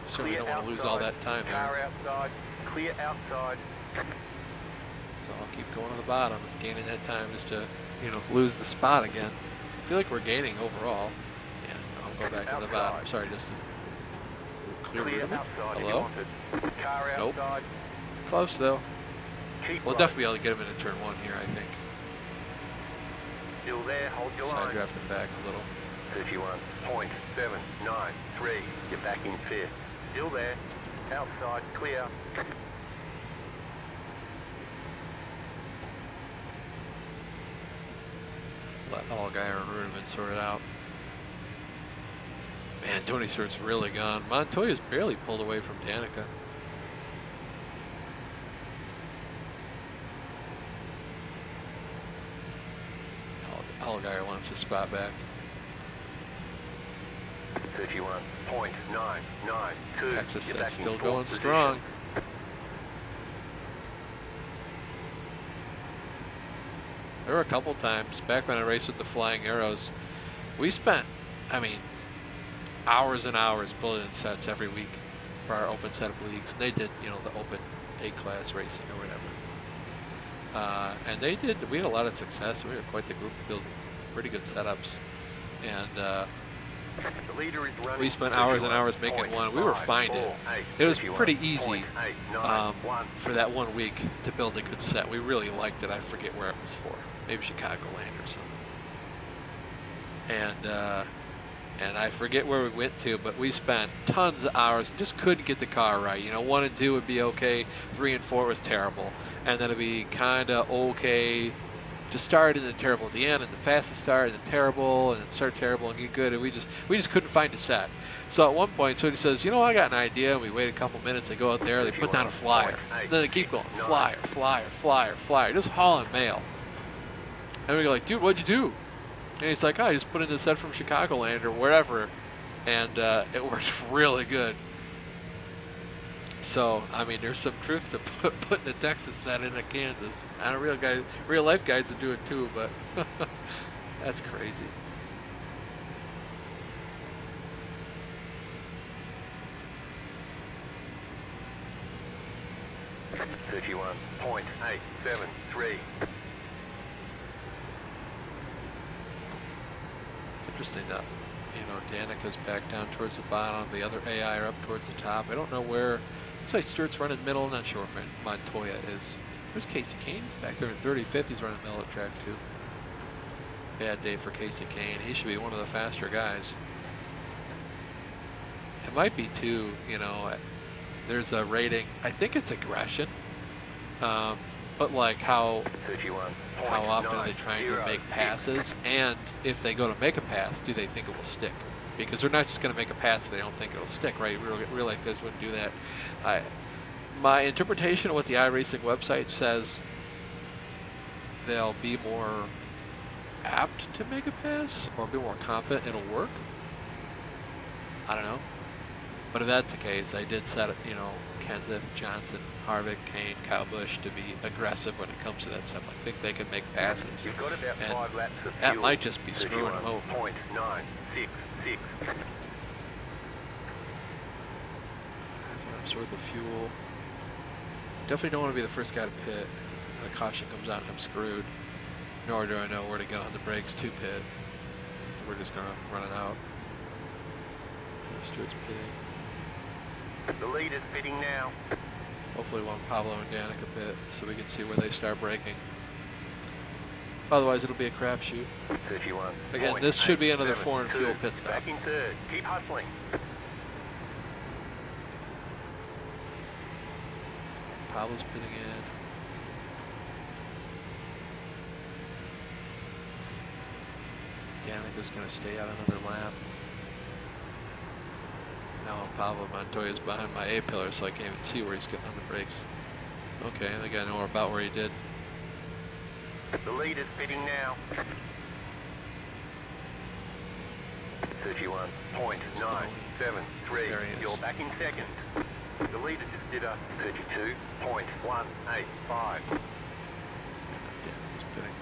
Certainly Clear don't want to lose outside. all that time Car there. outside. Clear outside. So I'll keep going to the bottom and gaining that time just to, you know, lose the spot again. I feel like we're gaining overall. Yeah, I'll go back to the bottom. Outside. Sorry, just clear Clear Rudiman. outside if you Hello? wanted. Car Nope. outside. Close though. Keep We'll low. definitely be able to get him into turn 1 here, I think. Still there. Hold your Side line. draft him back a little. 31.793. You're back in fifth. Still there. Outside. Clear. Let Allgaier and Rudiman sort it out. Man, Tony Stewart's really gone. Montoya's barely pulled away from Danica. Allgaier wants his spot back. 31.992. Texas You're said back in still fourth going position. strong. There were a couple times back when I raced with the Flying Arrows. We spent, I mean, hours and hours building sets every week. for our open setup leagues. And they did, you know, the open A-class racing or whatever. And they did. We had a lot of success. We were quite the group, built pretty good setups, and The leader is running we spent hours and hours making one. We were finding it was pretty easy for that 1 week to build a good set. We really liked it. I forget where it was for. Maybe Chicagoland or something. And I forget where we went to, but we spent tons of hours and just couldn't get the car right. You know, 1 and 2 would be okay, 3 and 4 was terrible, and then it'd be kind of okay to start and then terrible at the end, and the fastest start and then terrible, and then start terrible and get good, and we just couldn't find a set. So at one point, Sooty says, you know, I got an idea, and we wait a couple minutes, they go out there, they put down a flyer, and then they keep going, flyer, flyer, flyer, flyer, just hauling mail. And we go like, dude, what'd you do? And he's like, oh, I just put in the set from Chicagoland or wherever, and it works really good. So, I mean, there's some truth to putting a Texas set into Kansas. I know real life guys would do it too, but that's crazy. .873. It's interesting that, you know, Danica's back down towards the bottom, the other AI are up towards the top. I don't know where. Looks like Stewart's running middle. Not sure where Montoya is. There's Casey Kane's back there in 35th. He's running middle at track 2. Bad day for Casey Kane. He should be one of the faster guys. It might be too, you know, there's a rating. I think it's aggression. But like how often are they trying to make passes, and if they go to make a pass, do they think it will stick? Because they're not just going to make a pass if they don't think it'll stick, right? Real life guys wouldn't do that. My interpretation of what the iRacing website says, they'll be more apt to make a pass or be more confident it'll work. I don't know. But if that's the case, I did set, you know, Kenseth, Johnson, Harvick, Kane, Kyle Busch to be aggressive when it comes to that stuff. I think they can make passes. You've got about and 5 laps of that fuel. might just be screwing them over. 31.966. 5 laps worth of fuel. Definitely don't want to be the first guy to pit. The caution comes out and I'm screwed. Nor do I know where to get on the brakes to pit. We're just going to run it out. Stewart's pitting. The lead is pitting now. Hopefully one Pablo and Danica pit so we can see where they start braking. Otherwise it'll be a crapshoot. 31. Again, this should be another foreign fuel pit stop. Back in third. Keep hustling. Pablo's pitting in. Danica's going to stay out another lap. Now Pablo Montoya's behind my A-pillar, so I can't even see where he's getting on the brakes. Okay, I think I know about where he did. The lead is pitting now. 31.973. You're back in second. The leader just did a 32.185. Danica's pitting.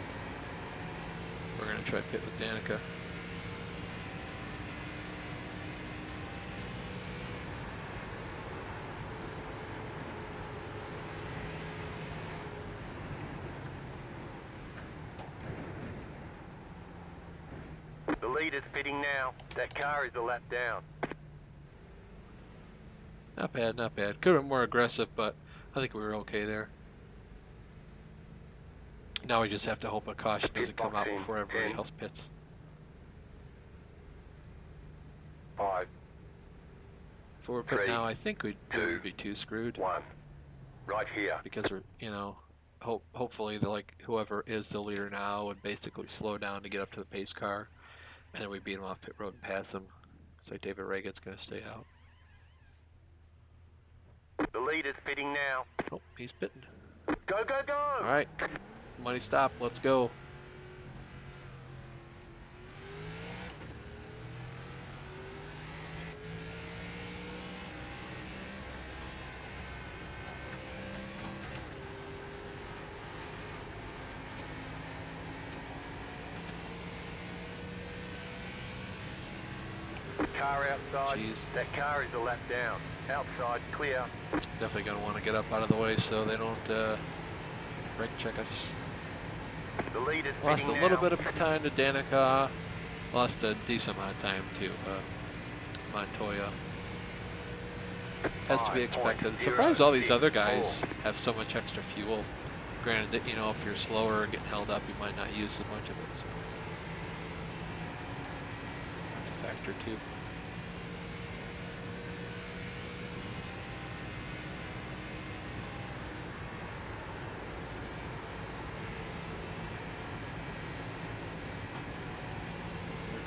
We're going to try pit with Danica. The lead is pitting now. That car is a lap down. Not bad, not bad. Could have been more aggressive, but I think we were okay there. Now we just have to hope a caution doesn't come out before everybody else pits. 5. If we were pit now, I think we wouldn't be too screwed. 1. Right here. Because we're, you know, hopefully whoever is the leader now would basically slow down to get up to the pace car, and then we beat him off pit road and pass him. So David Reagan's going to stay out. The lead is pitting now. Oh, he's pitting. Go, go, go! All right, money stop. Let's go. Car outside. Jeez. That car is a lap down. Outside, clear. Definitely going to want to get up out of the way so they don't brake check us. The leader's Lost a pitting little now. bit of time to Danica. Lost a decent amount of time to Montoya. As to be expected. Surprised all these other guys have so much extra fuel. Granted that, you know, if you're slower or getting held up, you might not use so much of it. So that's a factor too.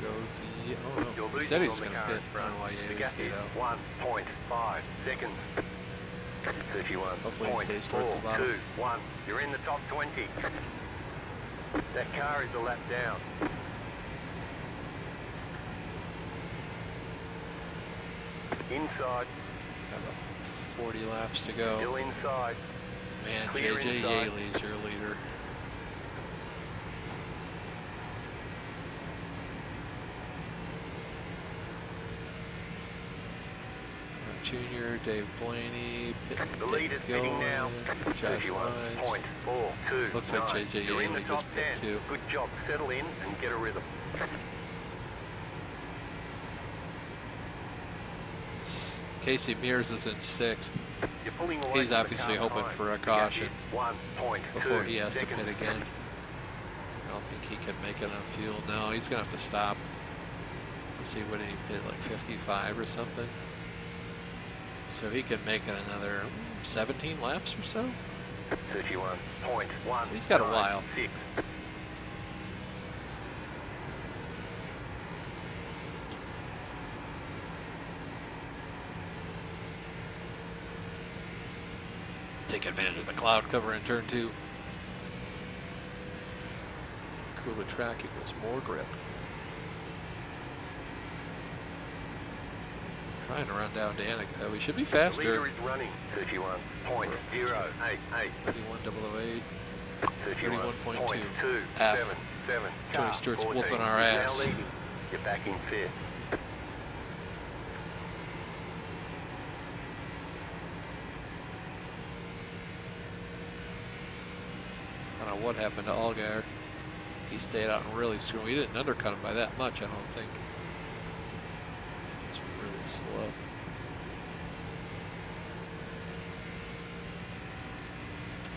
Goes the, oh no, he said he's going to hit. I don't know why he stayed out. 1.5 seconds. 31. Hopefully he stays towards the bottom. 1. You're in the top 20. That car is a lap down. Inside. Got about 40 laps to go. Still inside. Man, Clear JJ inside. Yaley's your leader. Junior, Dave Blaney, The lead is pitting now. Josh Wines. 31.429. Looks like JJ You're in the Yaley top just pit 10. too. Good job. Settle in and get a rhythm. Casey Mears is in 6th. You're pulling away He's from the obviously car hoping behind. for a The gap caution is 1.2 before he has to seconds. pit again. I don't think he can make enough fuel. No, he's gonna have to stop. Let's see, what did he pit, like 55 or something? So he could make it another 17 laps or so. 31.1. He's got a while. 6. Take advantage of the cloud cover in turn 2. Cooler track equals more grip. Trying to run down Danica. We should be The faster. leader is running. 31.088. 31.008. 31.2 F. 7. Tony Stewart's whooping our ass. You're back in 5th. I don't know what happened to Allgaier. He stayed out and really screwed. We didn't undercut him by that much, I don't think. It's really slow.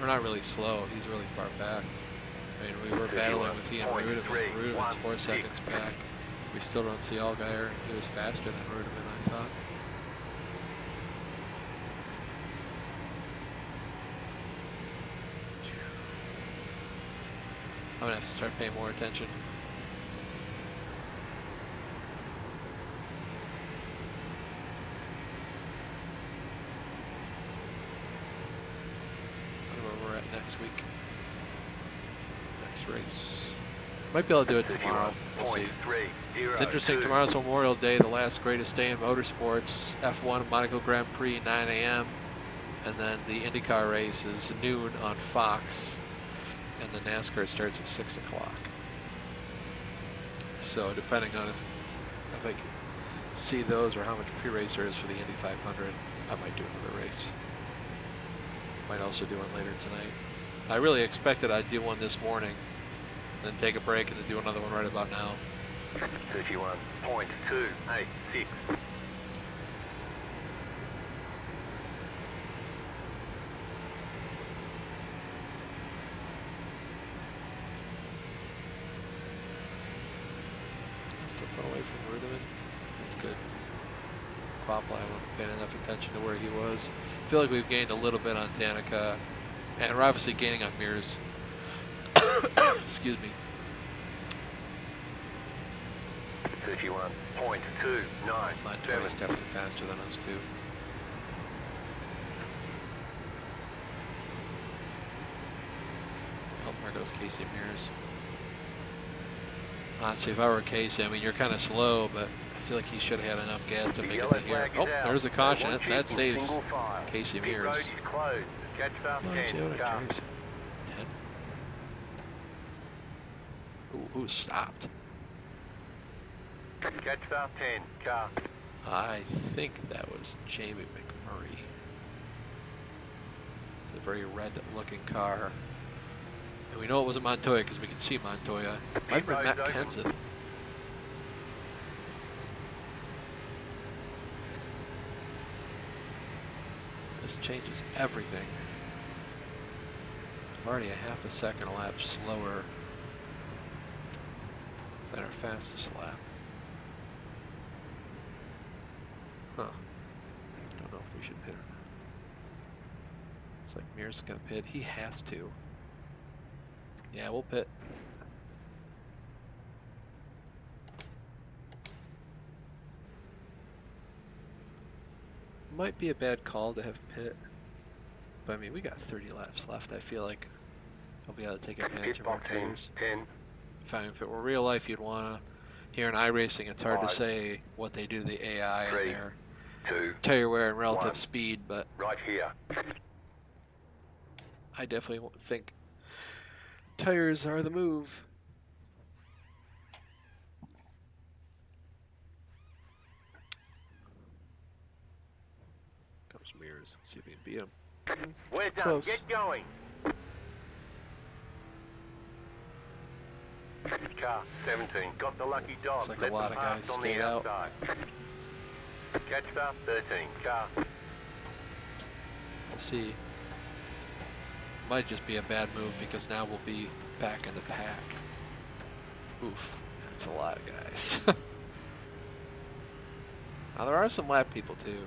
We're not really slow. He's really far back. I mean, we were battling with Ian Rudeman. Rudeman's 4 seconds back. We still don't see Allgaier. He was faster than Rudeman, I thought. I'm gonna have to start paying more attention. I don't know where we're at next week. Next race. Might be able to do it tomorrow. We'll see. It's interesting. Tomorrow's Memorial Day, the last greatest day in motorsports. F1 Monaco Grand Prix, 9 a.m. And then the IndyCar race is noon on Fox. And the NASCAR starts at 6 o'clock. So depending on if I can see those or how much pre-race there is for the Indy 500, I might do another race. Might also do one later tonight. I really expected I'd do one this morning, then take a break and then do another one right about now. 31.286. Still far away from Rudeman. That's good. Quapla, I wasn't paying enough attention to where he was. I feel like we've gained a little bit on Danica, and we're obviously gaining on Mears. Excuse me. 31.297. Montoya's definitely faster than us too. Oh, there goes Casey Mears. Honestly, if I were Casey, I mean, you're kind of slow, but I feel like he should have had enough gas to make it to here. Oh, there's a caution. That saves Casey Mears. Road is closed. Catch fast Well, let's see 10. what it Car. carries. 10. Ooh, who stopped? Catch start 10, car. I think that was Jamie McMurray. It's a very red-looking car. And we know it wasn't Montoya because we can see Montoya. Might have been Matt Kenseth. This changes everything. Already a half a second a lap slower than our fastest lap. Huh. Don't know if we should pit or not. Looks like Mears gonna pit. He has to. Yeah, we'll pit. Might be a bad call to have pit. But I mean, we got 30 laps left. I feel like I'll be able to take advantage of our tires. If it were real life, you'd want to. Here in iRacing, it's hard to say what they do to the AI and their tire wear and relative speed, but right here. I definitely think tires are the move. Comes Mears. See if we can beat him. We're done. Close. Get going. Car 17 got the lucky dog. Looks like Let a lot them of pass guys on stayed the out. outside. Catch start 13, car. We'll see. Might just be a bad move because now we'll be back in the pack. Oof, that's a lot of guys. Now there are some lap people too.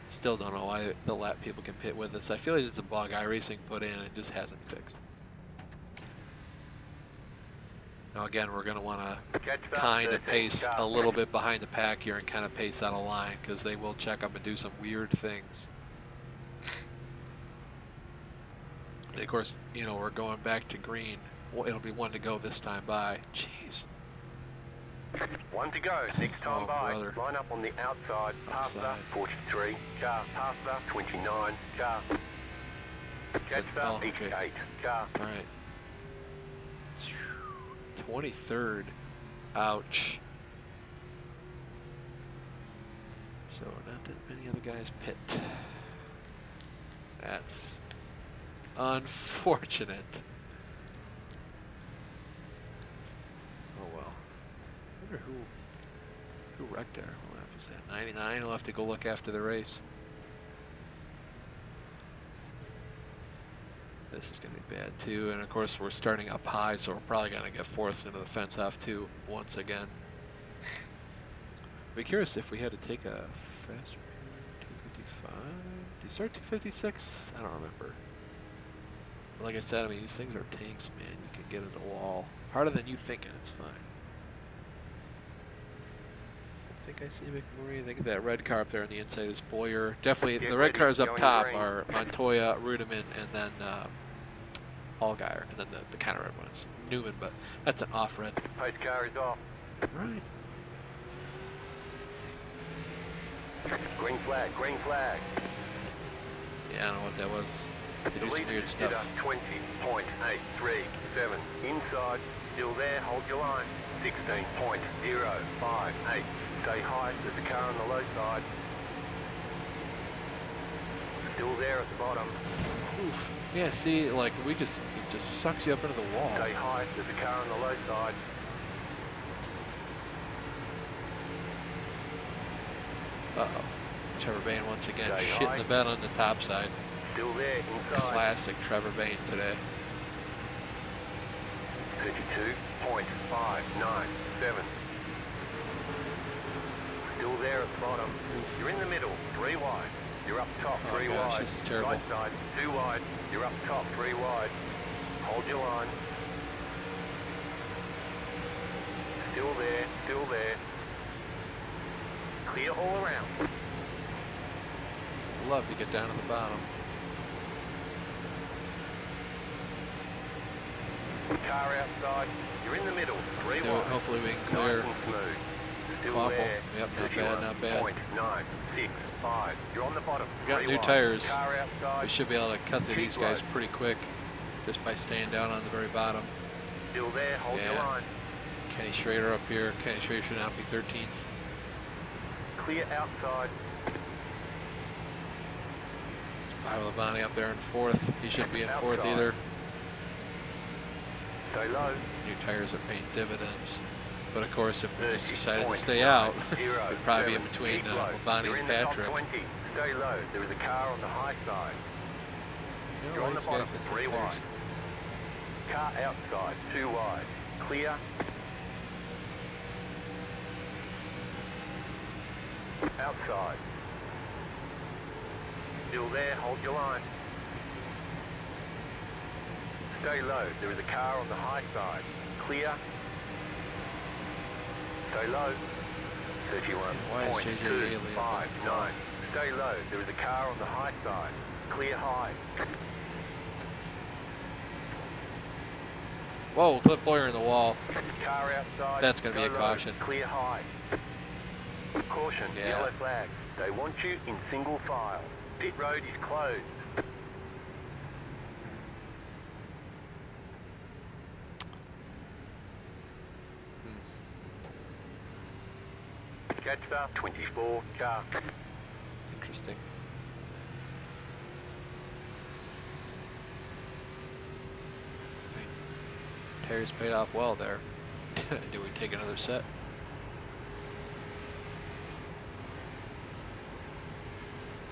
Still don't know why the lap people can pit with us. I feel like it's a bug iRacing put in and it just hasn't fixed. Now again, we're going to want to kind of pace a little bit behind the pack here and kind of pace out of line because they will check up and do some weird things. And of course, you know, we're going back to green. Well, it'll be one to go this time by. Jeez. One to go. Next time Oh, by. brother. Line up on the outside. Pasta Outside. 43. Car. Pasta 29. Car. Catch start Oh, okay. 8. Car. All right. 23rd. Ouch. So not that many other guys pit. That's unfortunate. Oh well. I wonder who wrecked there. What lap was that? 99. We'll have to go look after the race. This is going to be bad too, and of course we're starting up high, so we're probably going to get forced into the fence off too once again. I'd be curious if we had to take a faster period. 255. Did you start 256? I don't remember. But like I said, I mean these things are tanks, man. You can get into a wall harder than you think, and it's fine. I think I see McMurray. I think that red car up there on the inside is Boyer. Definitely, the red cars up top are Montoya, Rudiman, and then Allgaier, and then the counter red one is Newman, but that's an off red. Post car is off. Right. Green flag. Green flag. Yeah, I don't know what that was. They do some Lead weird is stuff. 20.837. Inside. Still there. Hold your line. 16.058. Stay high. There's a car on the low side. Still there at the bottom. Oof. Yeah, see, like it just sucks you up into the wall. Stay high. There's a car on the low side. Uh-oh. Trevor Bain once again Stay shitting high. the bed on the top side. Still there. Inside. Classic Trevor Bain today. 32.597. Still there at the bottom. Oof. You're in the middle. 3 wide. You're up top. Oh 3 gosh, wide. this is terrible. Right side. 2 wide. You're up top. 3 wide. Hold your line. Still there. Still there. Clear all around. Love to get down to the bottom. Car outside. You're in the middle. 3 Let's do wide. it. Hopefully we can clear. Nice and smooth. Still Quapple. there. Yep, not bad, not bad. 31.965. You're on the bottom. We got 3 new wide. tires. Car outside. We should be able to cut through Keep these guys low. pretty quick just by staying down on the very bottom. Still there. Hold your Yeah. line. Kenny Schrader up here. Kenny Schrader should now be 13th. Clear outside. Ira Labonte up there in 4th. He shouldn't be in 4th either. Stay low. New tires are paying dividends. But of course, if we just decided to stay out, we'd probably be in between Labonte and Patrick. Stay low. There is a car on the high side. You You're know, on the these bottom, guys think 3 they're wide. tires. Car outside, 2 wide. Clear. Outside. Still there, hold your line. Stay low, there is a car on the high side. Clear. Stay low. Why is JJ Haley up on 31.59. Stay low, there is a car on the high side. Clear high. Whoa, Clip Boyer in the wall. Car outside. That's going to be a go low, caution. Clear high. Caution, Yeah. yellow flag. They want you in single file. Pit road is closed. Catch up, 24 car. Interesting. Terry's paid off well there. Do we take another set?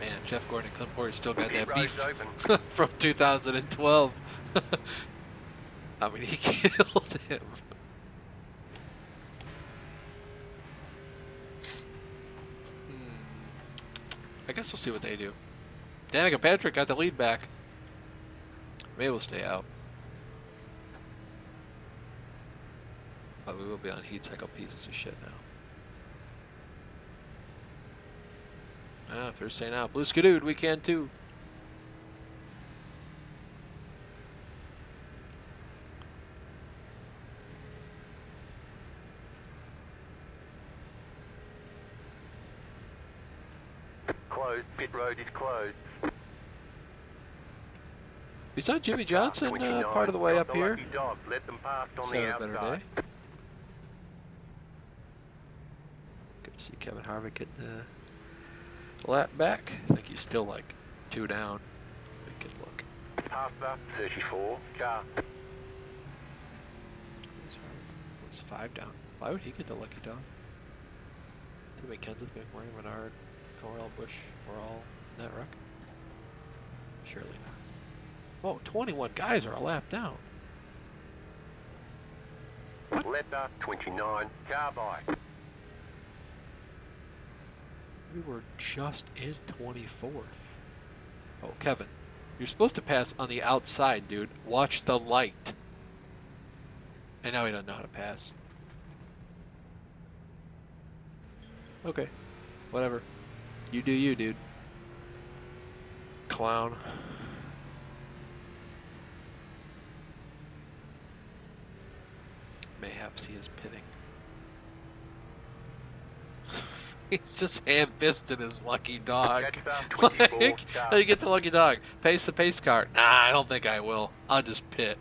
Man, Jeff Gordon and Clint Boyer still got Pit that road's beef open. from 2012. I mean, he killed him. I guess we'll see what they do. Danica Patrick got the lead back. Maybe we'll stay out. But we will be on heats like pieces of shit now. Ah, if they're staying out. Blue Skidoo, we can too. Closed, pit road is closed. We saw Jimmy Johnson part of the way got up the here. lucky dog. Let them pass on So the a better outside. day. Good to see Kevin Harvick getting the lap back. I think he's still like 2 down. We can look. Pasta, 34 car. Where's Harvick? What's 5 down? Why would he get the lucky dog? Timmy Kenseth, McMurray, Menard, L. Bush, we're all in that ruck? Surely not. Whoa, 21 guys are a lap down. Letter 29 car by. We were just in 24th. Oh, Kevin, you're supposed to pass on the outside, dude. Watch the light. And now he doesn't know how to pass. Okay, whatever. You do you, dude. Clown. Mayhaps he is pitting. He's just ham-fisted his lucky dog. Like, how you get the lucky dog? Pace the pace car. Nah, I don't think I will. I'll just pit.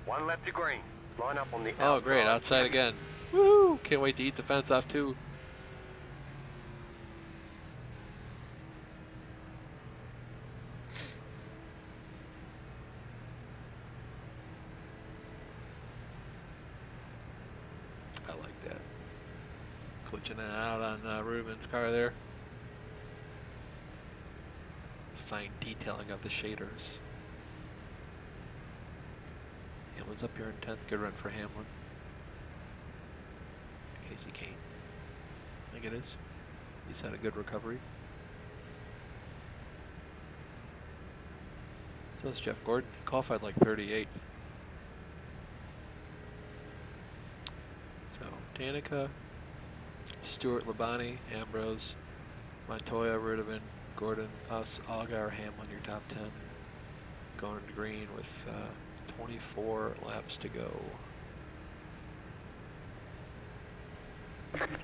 1 lap to green. Line up on the outside. Oh, great. Outside again. Woo! Can't wait to eat the fence off, too. I like that. Glitching it out on Ruben's car there. Fine detailing of the shaders. Hamlin's up here in 10th. Good run for Hamlin. Casey Kane. I think it is. He's had a good recovery. So that's Jeff Gordon. Qualified like 38th. So Danica, Stewart, Labonte, Ambrose, Montoya, Rudiman, Gordon, us, Allgaier, Hamlin, your top 10. Going to green with 24 laps to go.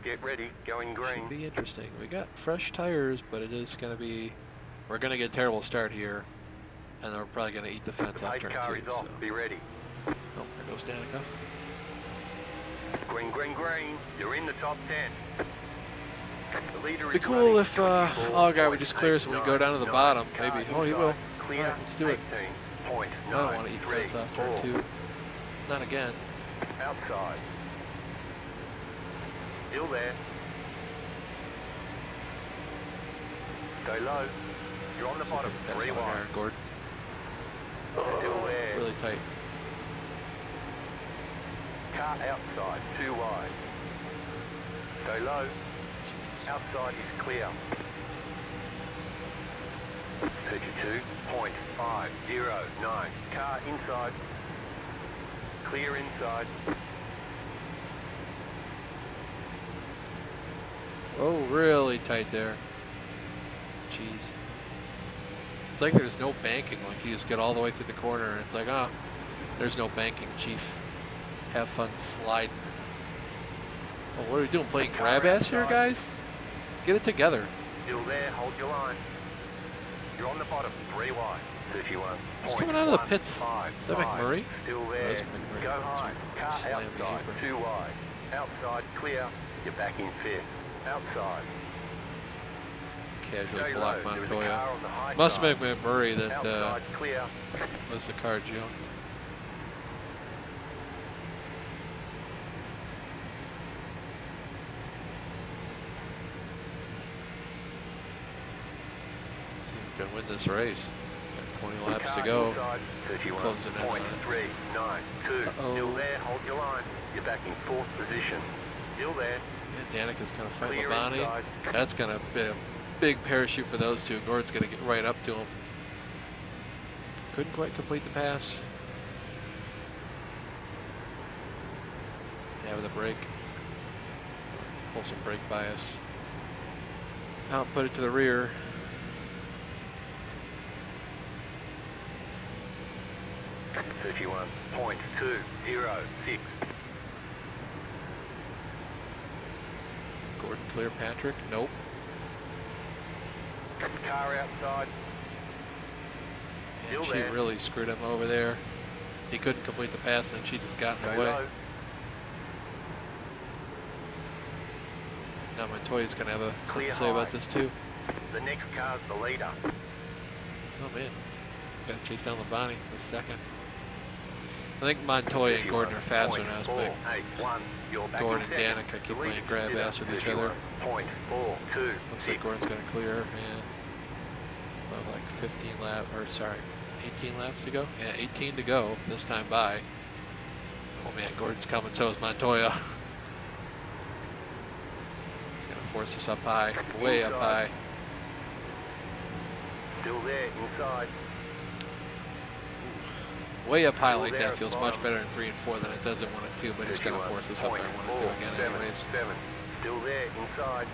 Get ready, going green. Should be interesting. We got fresh tires, but it is going to be... We're going to get a terrible start here, and we're probably going to eat the fence The off pace turn car 2. is off. So. Be ready. Oh, there goes Danica. Green, green, green. You're in the top 10. The leader is Be cool if running Allgaier would just clear so we can go down to the 24.89. bottom. Car Maybe. Oh, he will. Clear. Alright, let's do it. 18.934. I don't want to eat fence off turn 2. Not again. Outside. Still there. Go low. You're on the See if bottom. we can pass 3 wide. Allgaier, Gordon. Still there. Really tight. Car outside. 2 wide. Go low. Jeez. Outside is clear. 32.509. Car inside. Clear inside. Oh, really tight there. Jeez. It's like there's no banking. Like you just get all the way through the corner and it's like, oh, there's no banking, Chief. Have fun sliding. Oh, what are we doing? Playing grab ass here, guys? Get it together. Still there. Hold your line. You're on the bottom. 3 wide. 31. Who's coming out of the pits? Is that McMurray? Still Oh, there. that's McMurray. Go high. Car Slam the outside. apron. 2 wide. Outside clear. You're back in 5th. Outside. Casually Go block low. There is a Montoya. car on the high Must side. have been McMurray that Outside clear. was the car junked. Let's see if we can win this race. Got 20 laps to Car go. inside. Closing in on it. 31.392. Uh-oh. Still there. Hold your line. You're back in 4th position. Still there. Yeah, Danica's going to fight Clear Labonte. inside. That's going to be a big parachute for those two. Gordon's going to get right up to him. Couldn't quite complete the pass. Yeah, with a brake. Pull some brake bias. Out, put it to the rear. .206. Gordon clear Patrick. Nope. Car outside. And Still she there. really screwed him over there. He couldn't complete the pass, and she just got in Go the way. low. Now Montoya's going to have something Clear to say about high. this too. The next car's the leader. Oh man, got to chase down Labonte in a second. I think Montoya and Gordon are faster now, but 31.481. You're back Gordon in and second. Danica keep The playing leader grab is ass with each other. 31.426. Looks like Gordon's going to clear, and about like 15 laps, or sorry, 18 laps to go. Yeah, 18 to go this time by. Oh man, Gordon's coming, so is Montoya. He's going to force us up high, way up high. Still there, inside. Way up high Still like there that at the feels much bottom. better in 3 and 4 than it does in 1 and 2, but he's going to force us up there in 1 and 2 again 31.477. anyways. Still there, inside.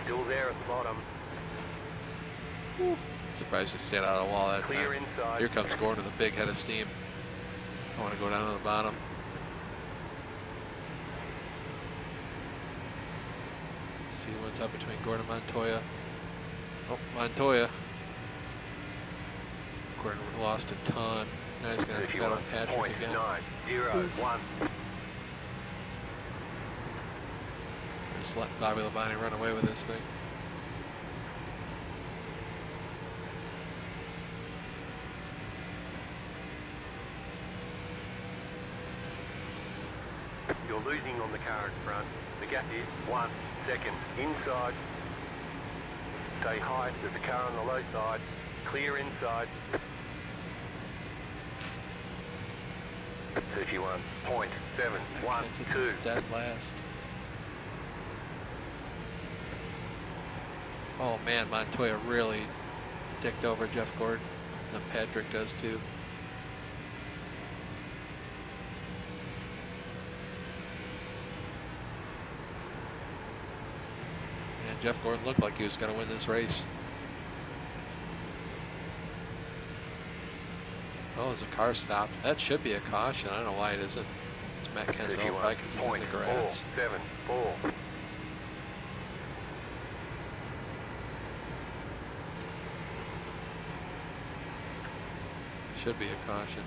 Still there at the bottom. Surprised he stayed out of the wall that Clear time. inside. Here comes Gordon with a big head of steam. I want to go down to the bottom. See what's up between Gordon and Montoya. Oh, Montoya. Gordon lost a ton. Now he's going to have to battle Patrick again. 31.901. Just let Bobby Labonte run away with this thing. You're losing on the car in front. The gap is 1 second. Inside. Stay high. There's a car on the low side. Clear inside. 31.712. Dead last. Oh man, Montoya really dicked over Jeff Gordon. And Patrick does too. And Jeff Gordon looked like he was going to win this race. Oh, there's a car stopped. That should be a caution. I don't know why it isn't. It's Matt Kensel bike because he's in the grass. 31.474. Should be a caution.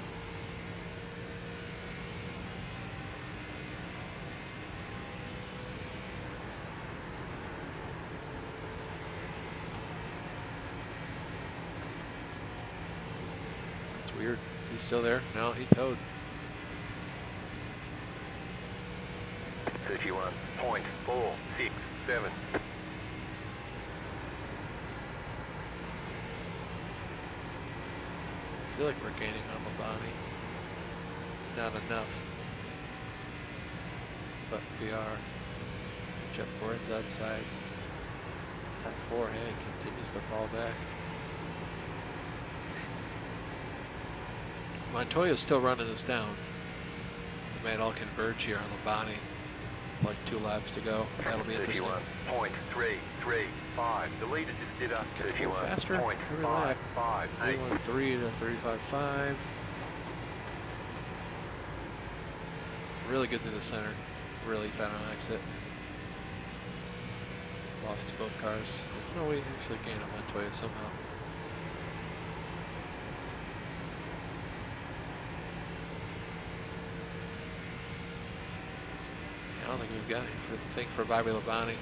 That's weird. Is he still there? No, he towed. 31.467. I feel like we're gaining on Labani. Not enough. But we are. Jeff Gordon's outside. Top 4, hey, continues to fall back. Montoya's still running us down. We might all converge here on Labani. With like 2 laps to go. That'll be interesting. 31.335. The leader just did up. Get a little faster every lap. 313 to 355. Really good through the center. Really found an exit. Lost to both cars. No, we actually gained on Montoya somehow. I don't think we've got anything for Bobby Labani.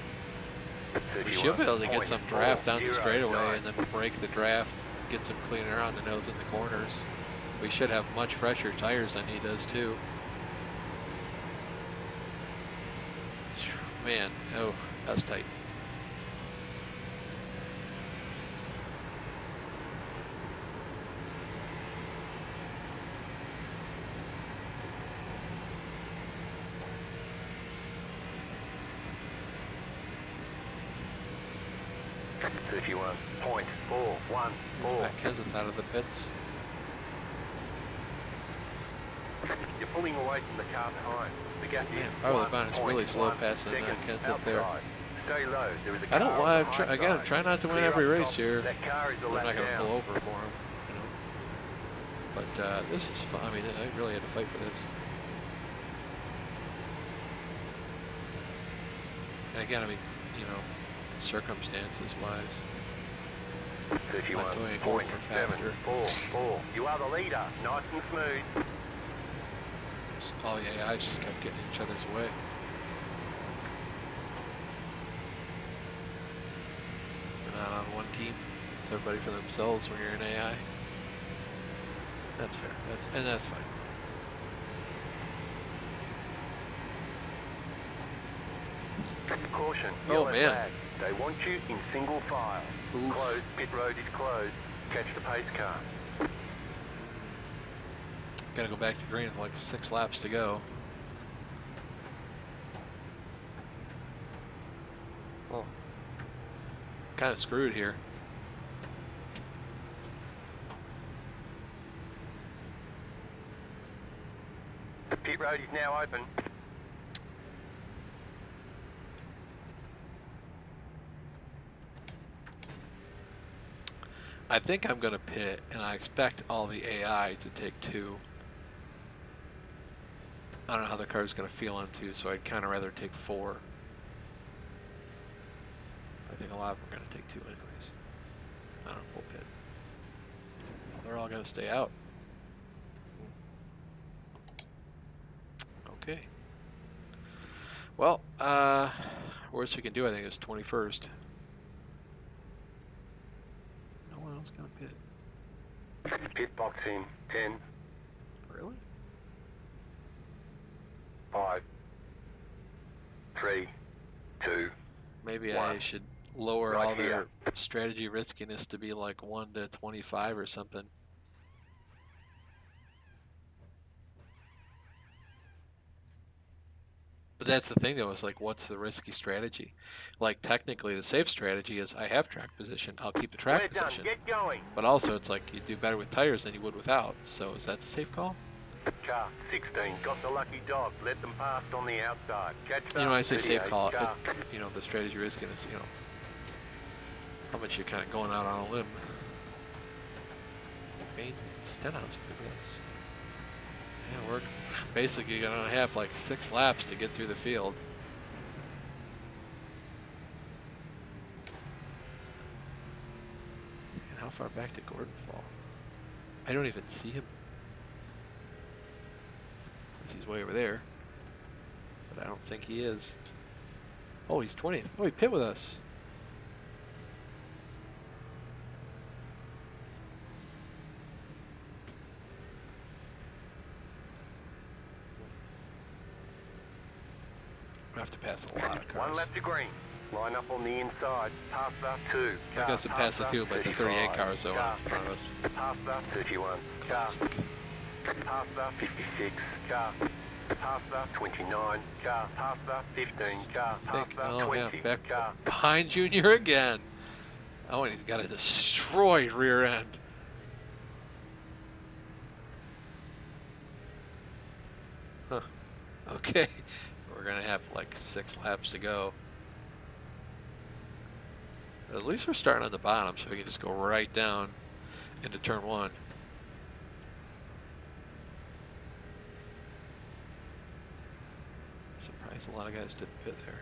We should be able to get some draft down the straightaway and then break the draft, get some cleaner on the nose in the corners. We should have much fresher tires than he does too. Man, oh, that's tight. Back Kenseth out of the pits. You're pulling away from the car behind. The gap is Bobby Labani's really slow passing Kenseth there. Stay low. There is a I don't want to again. try not to win every race here. That car is I'm not going to pull over for him, you know. But this is fun. I mean, I really had to fight for this. And again, I mean, you know, circumstances wise. 31.744. You are the leader. Nice and smooth. All the AIs just kept getting in each other's way. We're not on one team. It's everybody for themselves when you're an AI. That's fair. That's fine. Caution. Oh man. Flag. They want you in single file. Oof. Closed. Pit road is closed. Catch the pace car. Gotta go back to green with like 6 laps to go. Well, kind of screwed here. The pit road is now open. I think I'm gonna pit, and I expect all the AI to take 2. I don't know how the car's gonna feel on 2, so I'd kind of rather take 4. I think a lot of them are gonna take 2 anyways. I don't know, we'll pit. They're all gonna stay out. Okay. Well, worst we can do, I think, is 21st. No one else gonna pit. Pit box in 10, Really? 5, 3, 2. Maybe 1. I should lower Right all their here. strategy riskiness to be like 1 to 25 or something. But that's the thing, though, is like, what's the risky strategy? Like, technically, the safe strategy is I have track position, I'll keep the track We're done. position. Get going. But also, it's like you do better with tires than you would without. So is that the safe call? Car 16 got the lucky dog. Let them past on the outside. Catch You know, when I say safe 38 call, car. you know, the strategy riskiness, you know, how much you're kind of going out on a limb. Main Stenhouse, yes. Yeah, we're basically gonna have like 6 laps to get through the field. And how far back did Gordon fall? I don't even see him. He's way over there. But I don't think he is. Oh, he's 20th. Oh, he pit with us. I have to pass a lot of cars. One left to green. Line up on the inside. Pass the 2. I guess it passed the 2, but the 38 cars though are in front of us. Pass the 31. Classic. Pass the 56. Car. Pass the 29. Car. Pass the 15. Car. Pass the 20. Oh, yeah, back Car. behind Junior again. Oh, and he's got a destroyed rear end. Huh. Okay. We're going to have like 6 laps to go. At least we're starting on the bottom, so we can just go right down into turn 1. Surprised a lot of guys didn't pit there.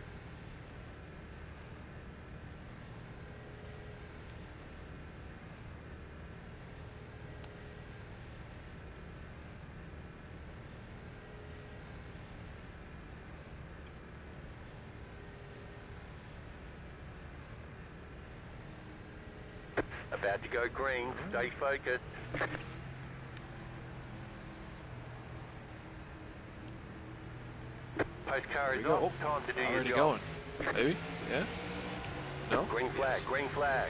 About to go green. Stay focused. Post car is off. Time to do your Already job. going. Maybe? Yeah? No? Green flag. Yes. Green flag.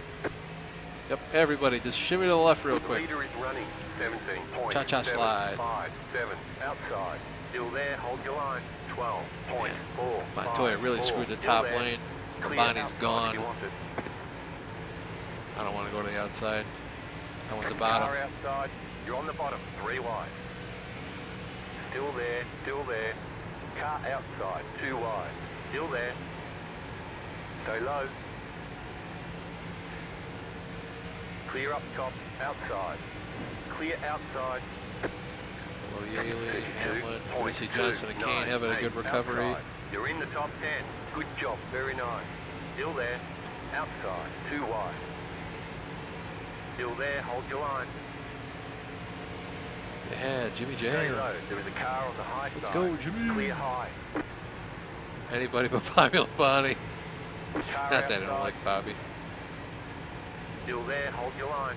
Yep, everybody, just shimmy to the left real quick. Leader is running. 17.757. Cha-cha slide. Outside. Still there. Hold your line. 12.4. Montoya really screwed the top lane. Kabani's gone. I don't want to go to the outside. I want the bottom. Car outside. You're on the bottom. 3 wide. Still there. Still there. Car outside. 2 wide. Still there. Stay low. Clear up top. Outside. Clear outside. Well, Yaley, Hamlin, Quincy Johnson and Kane having a good recovery. Outside. You're in the top 10. Good job. Very nice. Still there. Outside. 2 wide. Still there. Hold your line. Yeah, Jimmy J. Very low. There is a car on the high side. Let's go, Jimmy. Clear high. Anybody but Bobby Labonte. Car Not that I don't outside. like Bobby. Still there. Hold your line.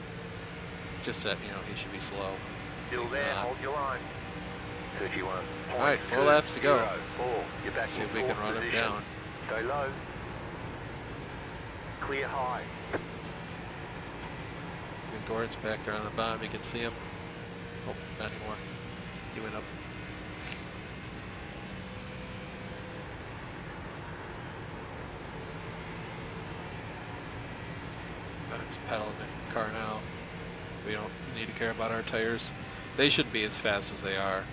Just that, you know, he should be slow. Still He's there. not. Hold your line. 31. All right, 4 laps to go. 4. You're back See in if we can fourth run him position. down. Stay low. Clear high. Good Gordon's back there on the bottom. You can see him. Oh, not anymore. He went up. He's pedaling the car now. We don't need to care about our tires. They shouldn't be as fast as they are.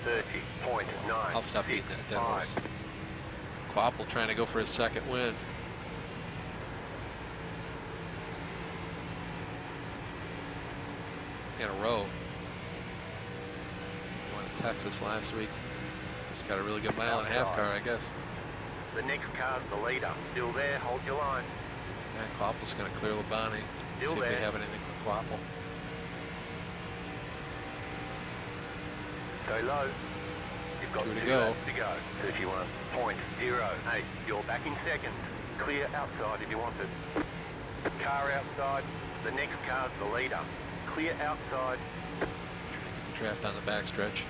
30.9. I'll stop beating that dead horse. Quapple trying to go for his 2nd win. In a row. Went to Texas last week. He's got a really good mile-and-a-half car, I guess. The next car's the leader. Still there. Hold your line. And Quapple's going to clear Labonte. Still See if we there. have anything for Quapple. Stay low. You've got 2 to 2 go. laps to go. 31.08. You're back in 2nd. Clear outside if you want it. Car outside. The next car's the leader. Clear outside. Get the draft on the backstretch.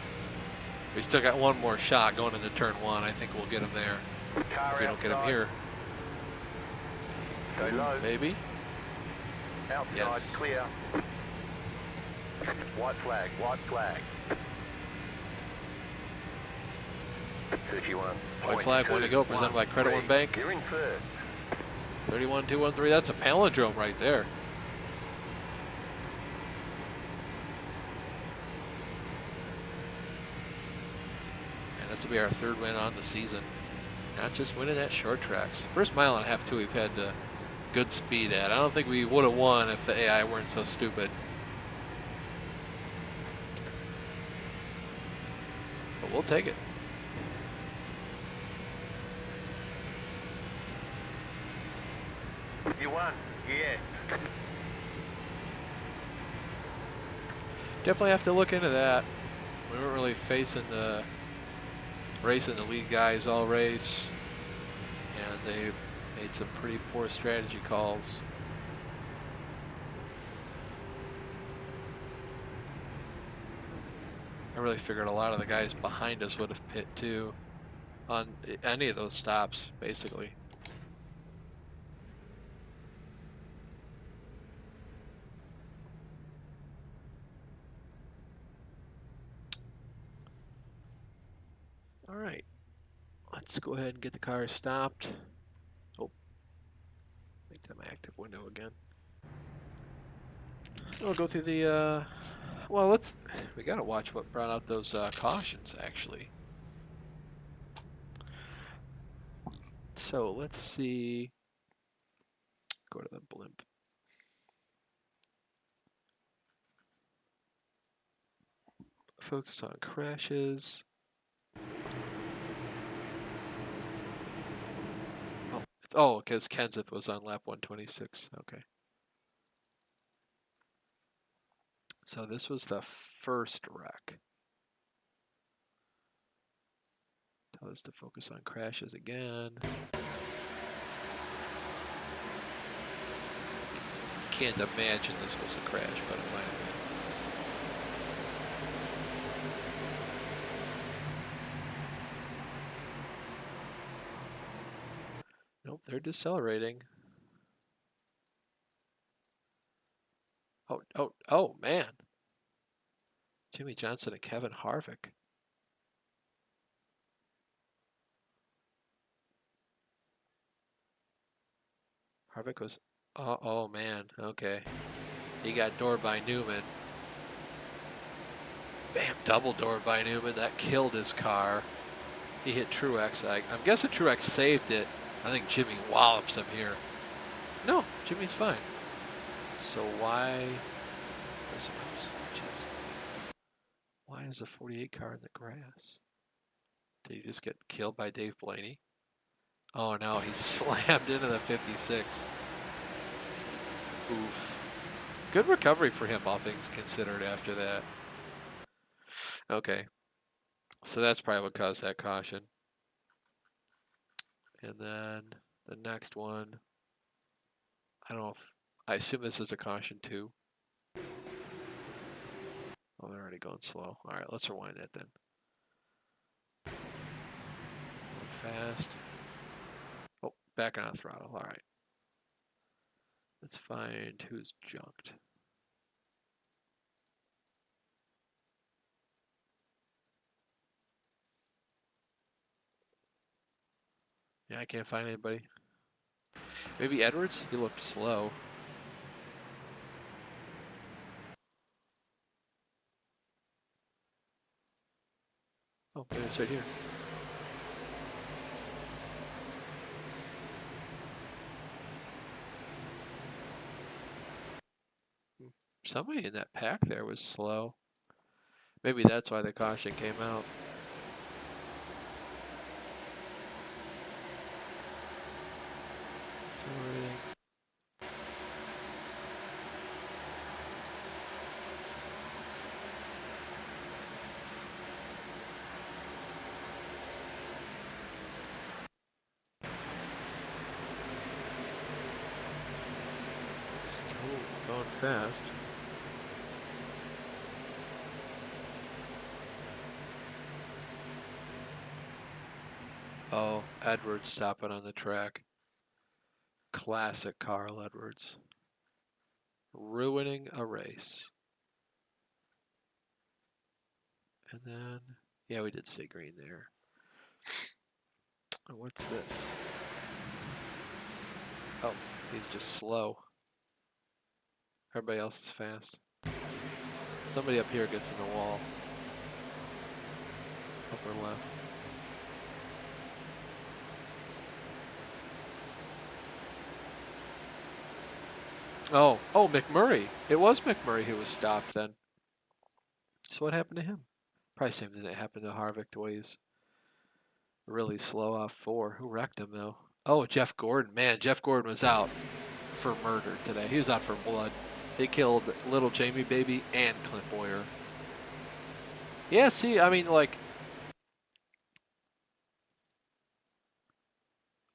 We still got one more shot going into turn 1. I think we'll get him there. Car If we don't get him outside. here, Stay low. maybe. Outside. Yes. Clear. White flag. White flag. 31. White flag, 1 to go, presented by Credit One Bank. You're in first. 31-2-1-3. That's a palindrome right there. And this will be our 3rd win on the season. Not just winning at short tracks. First mile-and-a-half, too, we've had good speed at. I don't think we would have won if the AI weren't so stupid. But we'll take it. You won. Yes. Definitely have to look into that. We weren't really racing the lead guys all race, and they made some pretty poor strategy calls. I really figured a lot of the guys behind us would have pit too on any of those stops, basically. All right, let's go ahead and get the car stopped. Oh, make that my active window again. We'll go through the, well, we gotta watch what brought out those cautions, actually. So let's see, go to the blimp. Focus on crashes. Oh, because Kenseth was on lap 126. Okay. So this was the first wreck. Tell us to focus on crashes again. Can't imagine this was a crash, but it might have been. Nope, they're decelerating. Oh, man. Jimmy Johnson and Kevin Harvick. Harvick was, oh man, okay. He got doored by Newman. Bam, double doored by Newman. That killed his car. He hit Truex. I'm guessing Truex saved it. I think Jimmy wallops him here. No, Jimmy's fine. So why? Where's the mouse? Jeez. Why is a 48 car in the grass? Did he just get killed by Dave Blaney? Oh no, he slammed into the 56. Oof. Good recovery for him, all things considered, after that. Okay. So that's probably what caused that caution. And then the next one, I don't know if, I assume this is a caution too. Oh, they're already going slow. All right, let's rewind that then. Going fast. Oh, back on the throttle. All right. Let's find who's junked. Yeah, I can't find anybody. Maybe Edwards? He looked slow. Oh, maybe it's right here. Somebody in that pack there was slow. Maybe that's why the caution came out. Accelerating. Still going fast. Oh, Edwards stopping on the track. Classic Carl Edwards. Ruining a race. And then, yeah, we did stay green there. What's this? Oh, he's just slow. Everybody else is fast. Somebody up here gets in the wall. Upper left. Oh, McMurray. It was McMurray who was stopped then. So what happened to him? Probably same thing that happened to Harvick, the way he's really slow off 4. Who wrecked him though? Oh, Jeff Gordon. Man, Jeff Gordon was out for murder today. He was out for blood. It killed little Jamie baby and Clint Boyer. Yeah, see, I mean, like,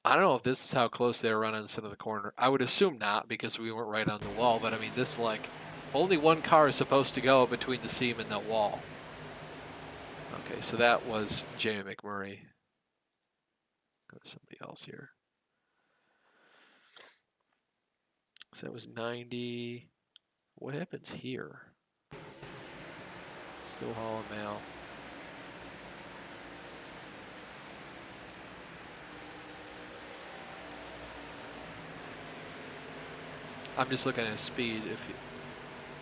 I don't know if this is how close they were running in the corner. I would assume not because we weren't right on the wall, but I mean, this, like, only one car is supposed to go between the seam and the wall. Okay, so that was Jamie McMurray. Go to somebody else here. So that was 90. What happens here? Still hauling mail. I'm just looking at speed if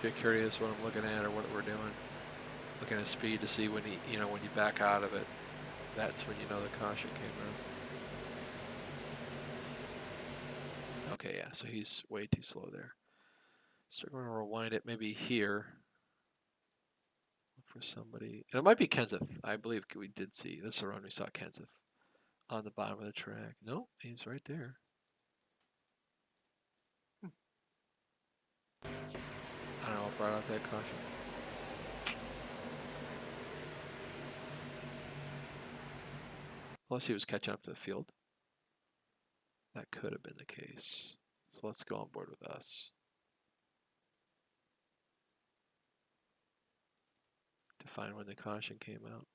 you're curious what I'm looking at or what we're doing. Looking at speed to see when when you back out of it, that's when you know the caution came in. Okay, yeah, so he's way too slow there. So we're going to rewind it maybe here. Look for somebody. And it might be Kenseth. I believe we did see. This is the run we saw Kenseth on the bottom of the track. No, he's right there. I don't know what brought out that caution. Unless he was catching up to the field. That could have been the case. So let's go on board with us. To find when the caution came out.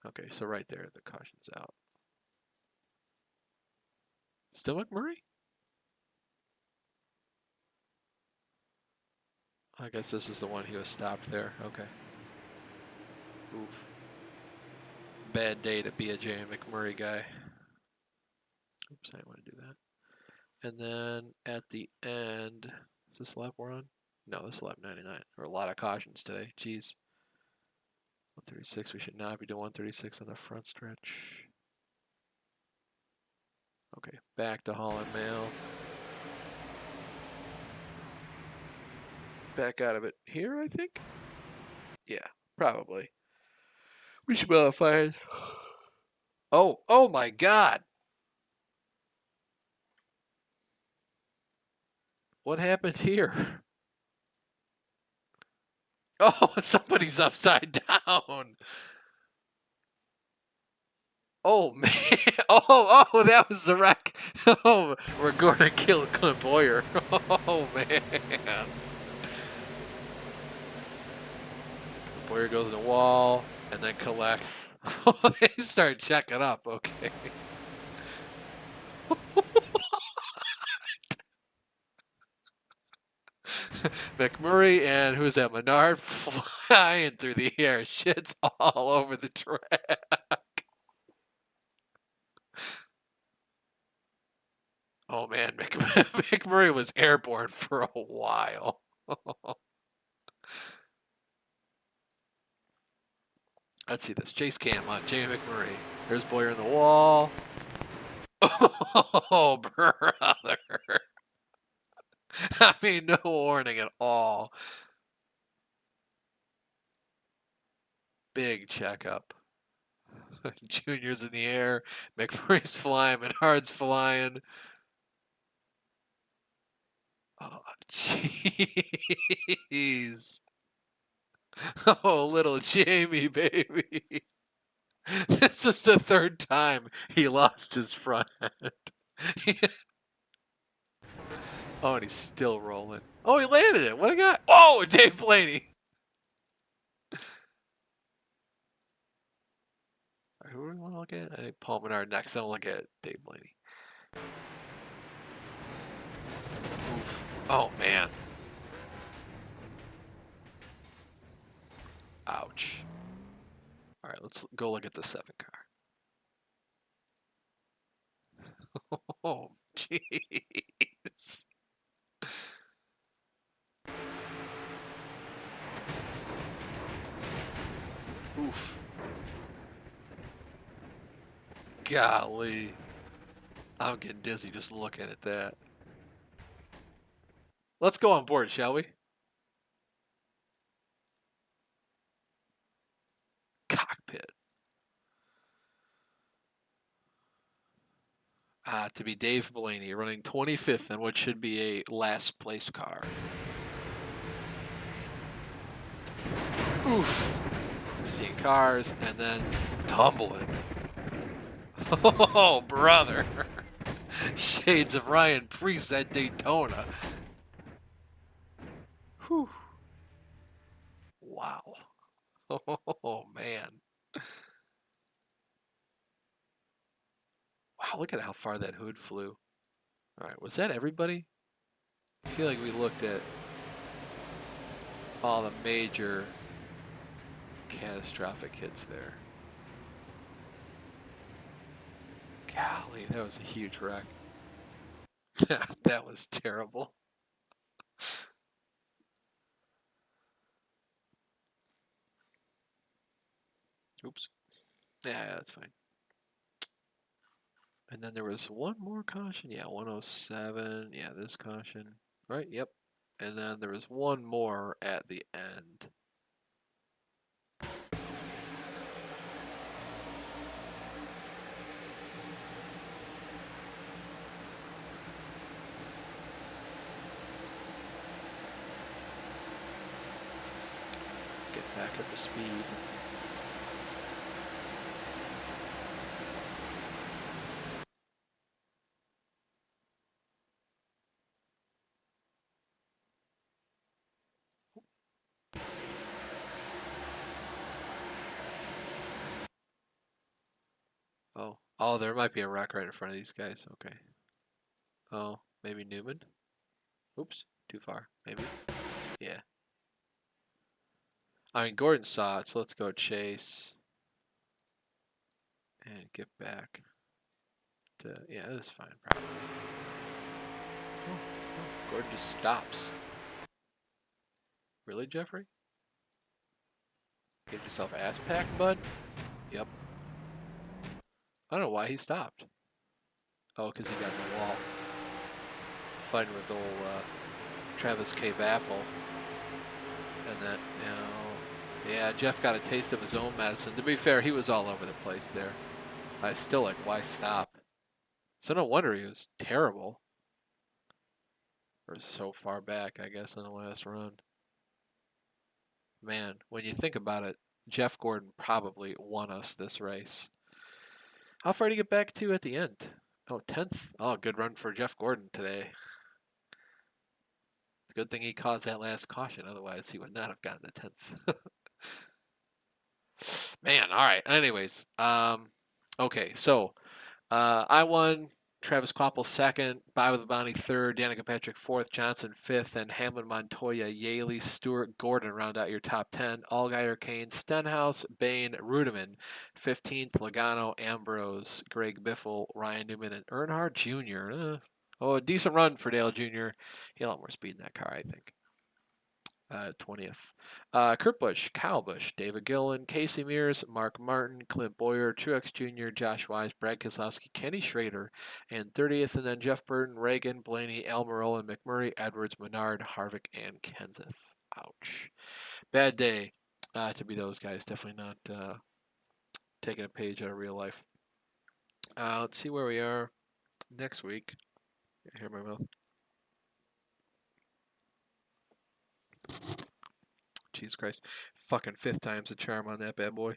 Okay, so right there, the caution's out. Still McMurray? I guess this is the one he was stopped there. Okay. Oof. Bad day to be a J. McMurray guy. Oops, I didn't want to do that. And then at the end, is this lap we're on? No, this is lap 99. There were a lot of cautions today. Jeez. 136, we should not be doing 136 on the front stretch. Okay, back to Holland Mail. Back out of it here, I think? Yeah, probably. We should be able to find. Oh my God! What happened here? Oh, somebody's upside down. Oh man! Oh, that was the wreck. Oh, we're going to kill Clint Boyer. Oh man! Clint Boyer goes in the wall and then collects. They start checking up. Okay. McMurray and who's that? Menard flying through the air. Shit's all over the track. Oh man, McMurray was airborne for a while. Let's see this. Chase cam on Jamie McMurray. There's Boyer in the wall. Oh, brother. I mean, no warning at all. Big checkup. Junior's in the air. McMurray's flying. Menard's flying. Oh, jeez. Oh, little Jamie, baby. This is the third time he lost his front end. Oh, and he's still rolling. Oh, he landed it. What a guy. Oh, Dave Blaney. Who do we want to look at? I think Paul Menard next. I'll look at Dave Blaney. Oof. Oh, man. Ouch. All right, let's go look at the 7 car. Oh, jeez. Oof. Golly. I'm getting dizzy just looking at that. Let's go on board, shall we? Cockpit. to be Dave Blaney, running 25th in what should be a last place car. Oof. Seeing cars and then tumbling. Oh, brother. Shades of Ryan Preece at Daytona. Whew. Wow. Oh, man. Wow, look at how far that hood flew. All right, was that everybody? I feel like we looked at all the major catastrophic hits there. Golly, that was a huge wreck. That was terrible. Oops. Yeah, that's fine. And then there was one more caution. Yeah, 107. Yeah, this caution. Right, yep. And then there was one more at the end. Get back up to speed. Oh, there might be a wreck right in front of these guys. Okay. Oh, maybe Newman? Oops, too far. Maybe. Yeah. I mean, Gordon saw it, so let's go chase. And get back to, yeah, that's fine, probably. Oh, Gordon just stops. Really, Jeffrey? Get yourself ass packed, bud? Yep. I don't know why he stopped. Oh, because he got in the wall. Fighting with old Travis K. Apple. And then, yeah, Jeff got a taste of his own medicine. To be fair, he was all over the place there. I still like, why stop? So no wonder he was terrible. Or so far back, I guess, in the last run. Man, when you think about it, Jeff Gordon probably won us this race. How far did he get back to at the end? Oh, 10th? Oh, good run for Jeff Gordon today. It's a good thing he caused that last caution, otherwise he would not have gotten the 10th. Man, all right. Anyways, okay, so I won. Travis Quapple second, Bobby Labonte third, Danica Patrick fourth, Johnson fifth, and Hamlin, Montoya, Yaley, Stewart, Gordon round out your top 10. Allgaier, Kane, Stenhouse, Bain, Rudiman, 15th, Logano, Ambrose, Greg Biffle, Ryan Newman, and Earnhardt Jr. A decent run for Dale Jr. He had a lot more speed in that car, I think. 20th. Kurt Busch, Kyle Busch, David Gillen, Casey Mears, Mark Martin, Clint Boyer, Truex Jr., Josh Wise, Brad Keselowski, Kenny Schrader, and 30th. And then Jeff Burton, Reagan, Blaney, Almirola, McMurray, Edwards, Menard, Harvick, and Kenseth. Ouch. Bad day to be those guys. Definitely not taking a page out of real life. Let's see where we are next week. I hear my mouth. Jesus Christ. Fucking 5th time's a charm on that bad boy.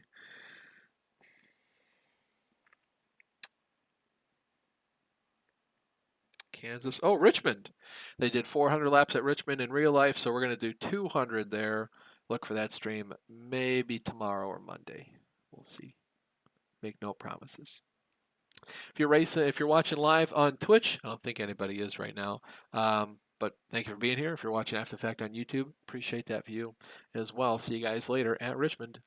Kansas. Oh, Richmond. They did 400 laps at Richmond in real life, so we're going to do 200 there. Look for that stream maybe tomorrow or Monday. We'll see. Make no promises. If you're watching live on Twitch, I don't think anybody is right now. But thank you for being here. If you're watching after the fact on YouTube, appreciate that view as well. See you guys later at Richmond.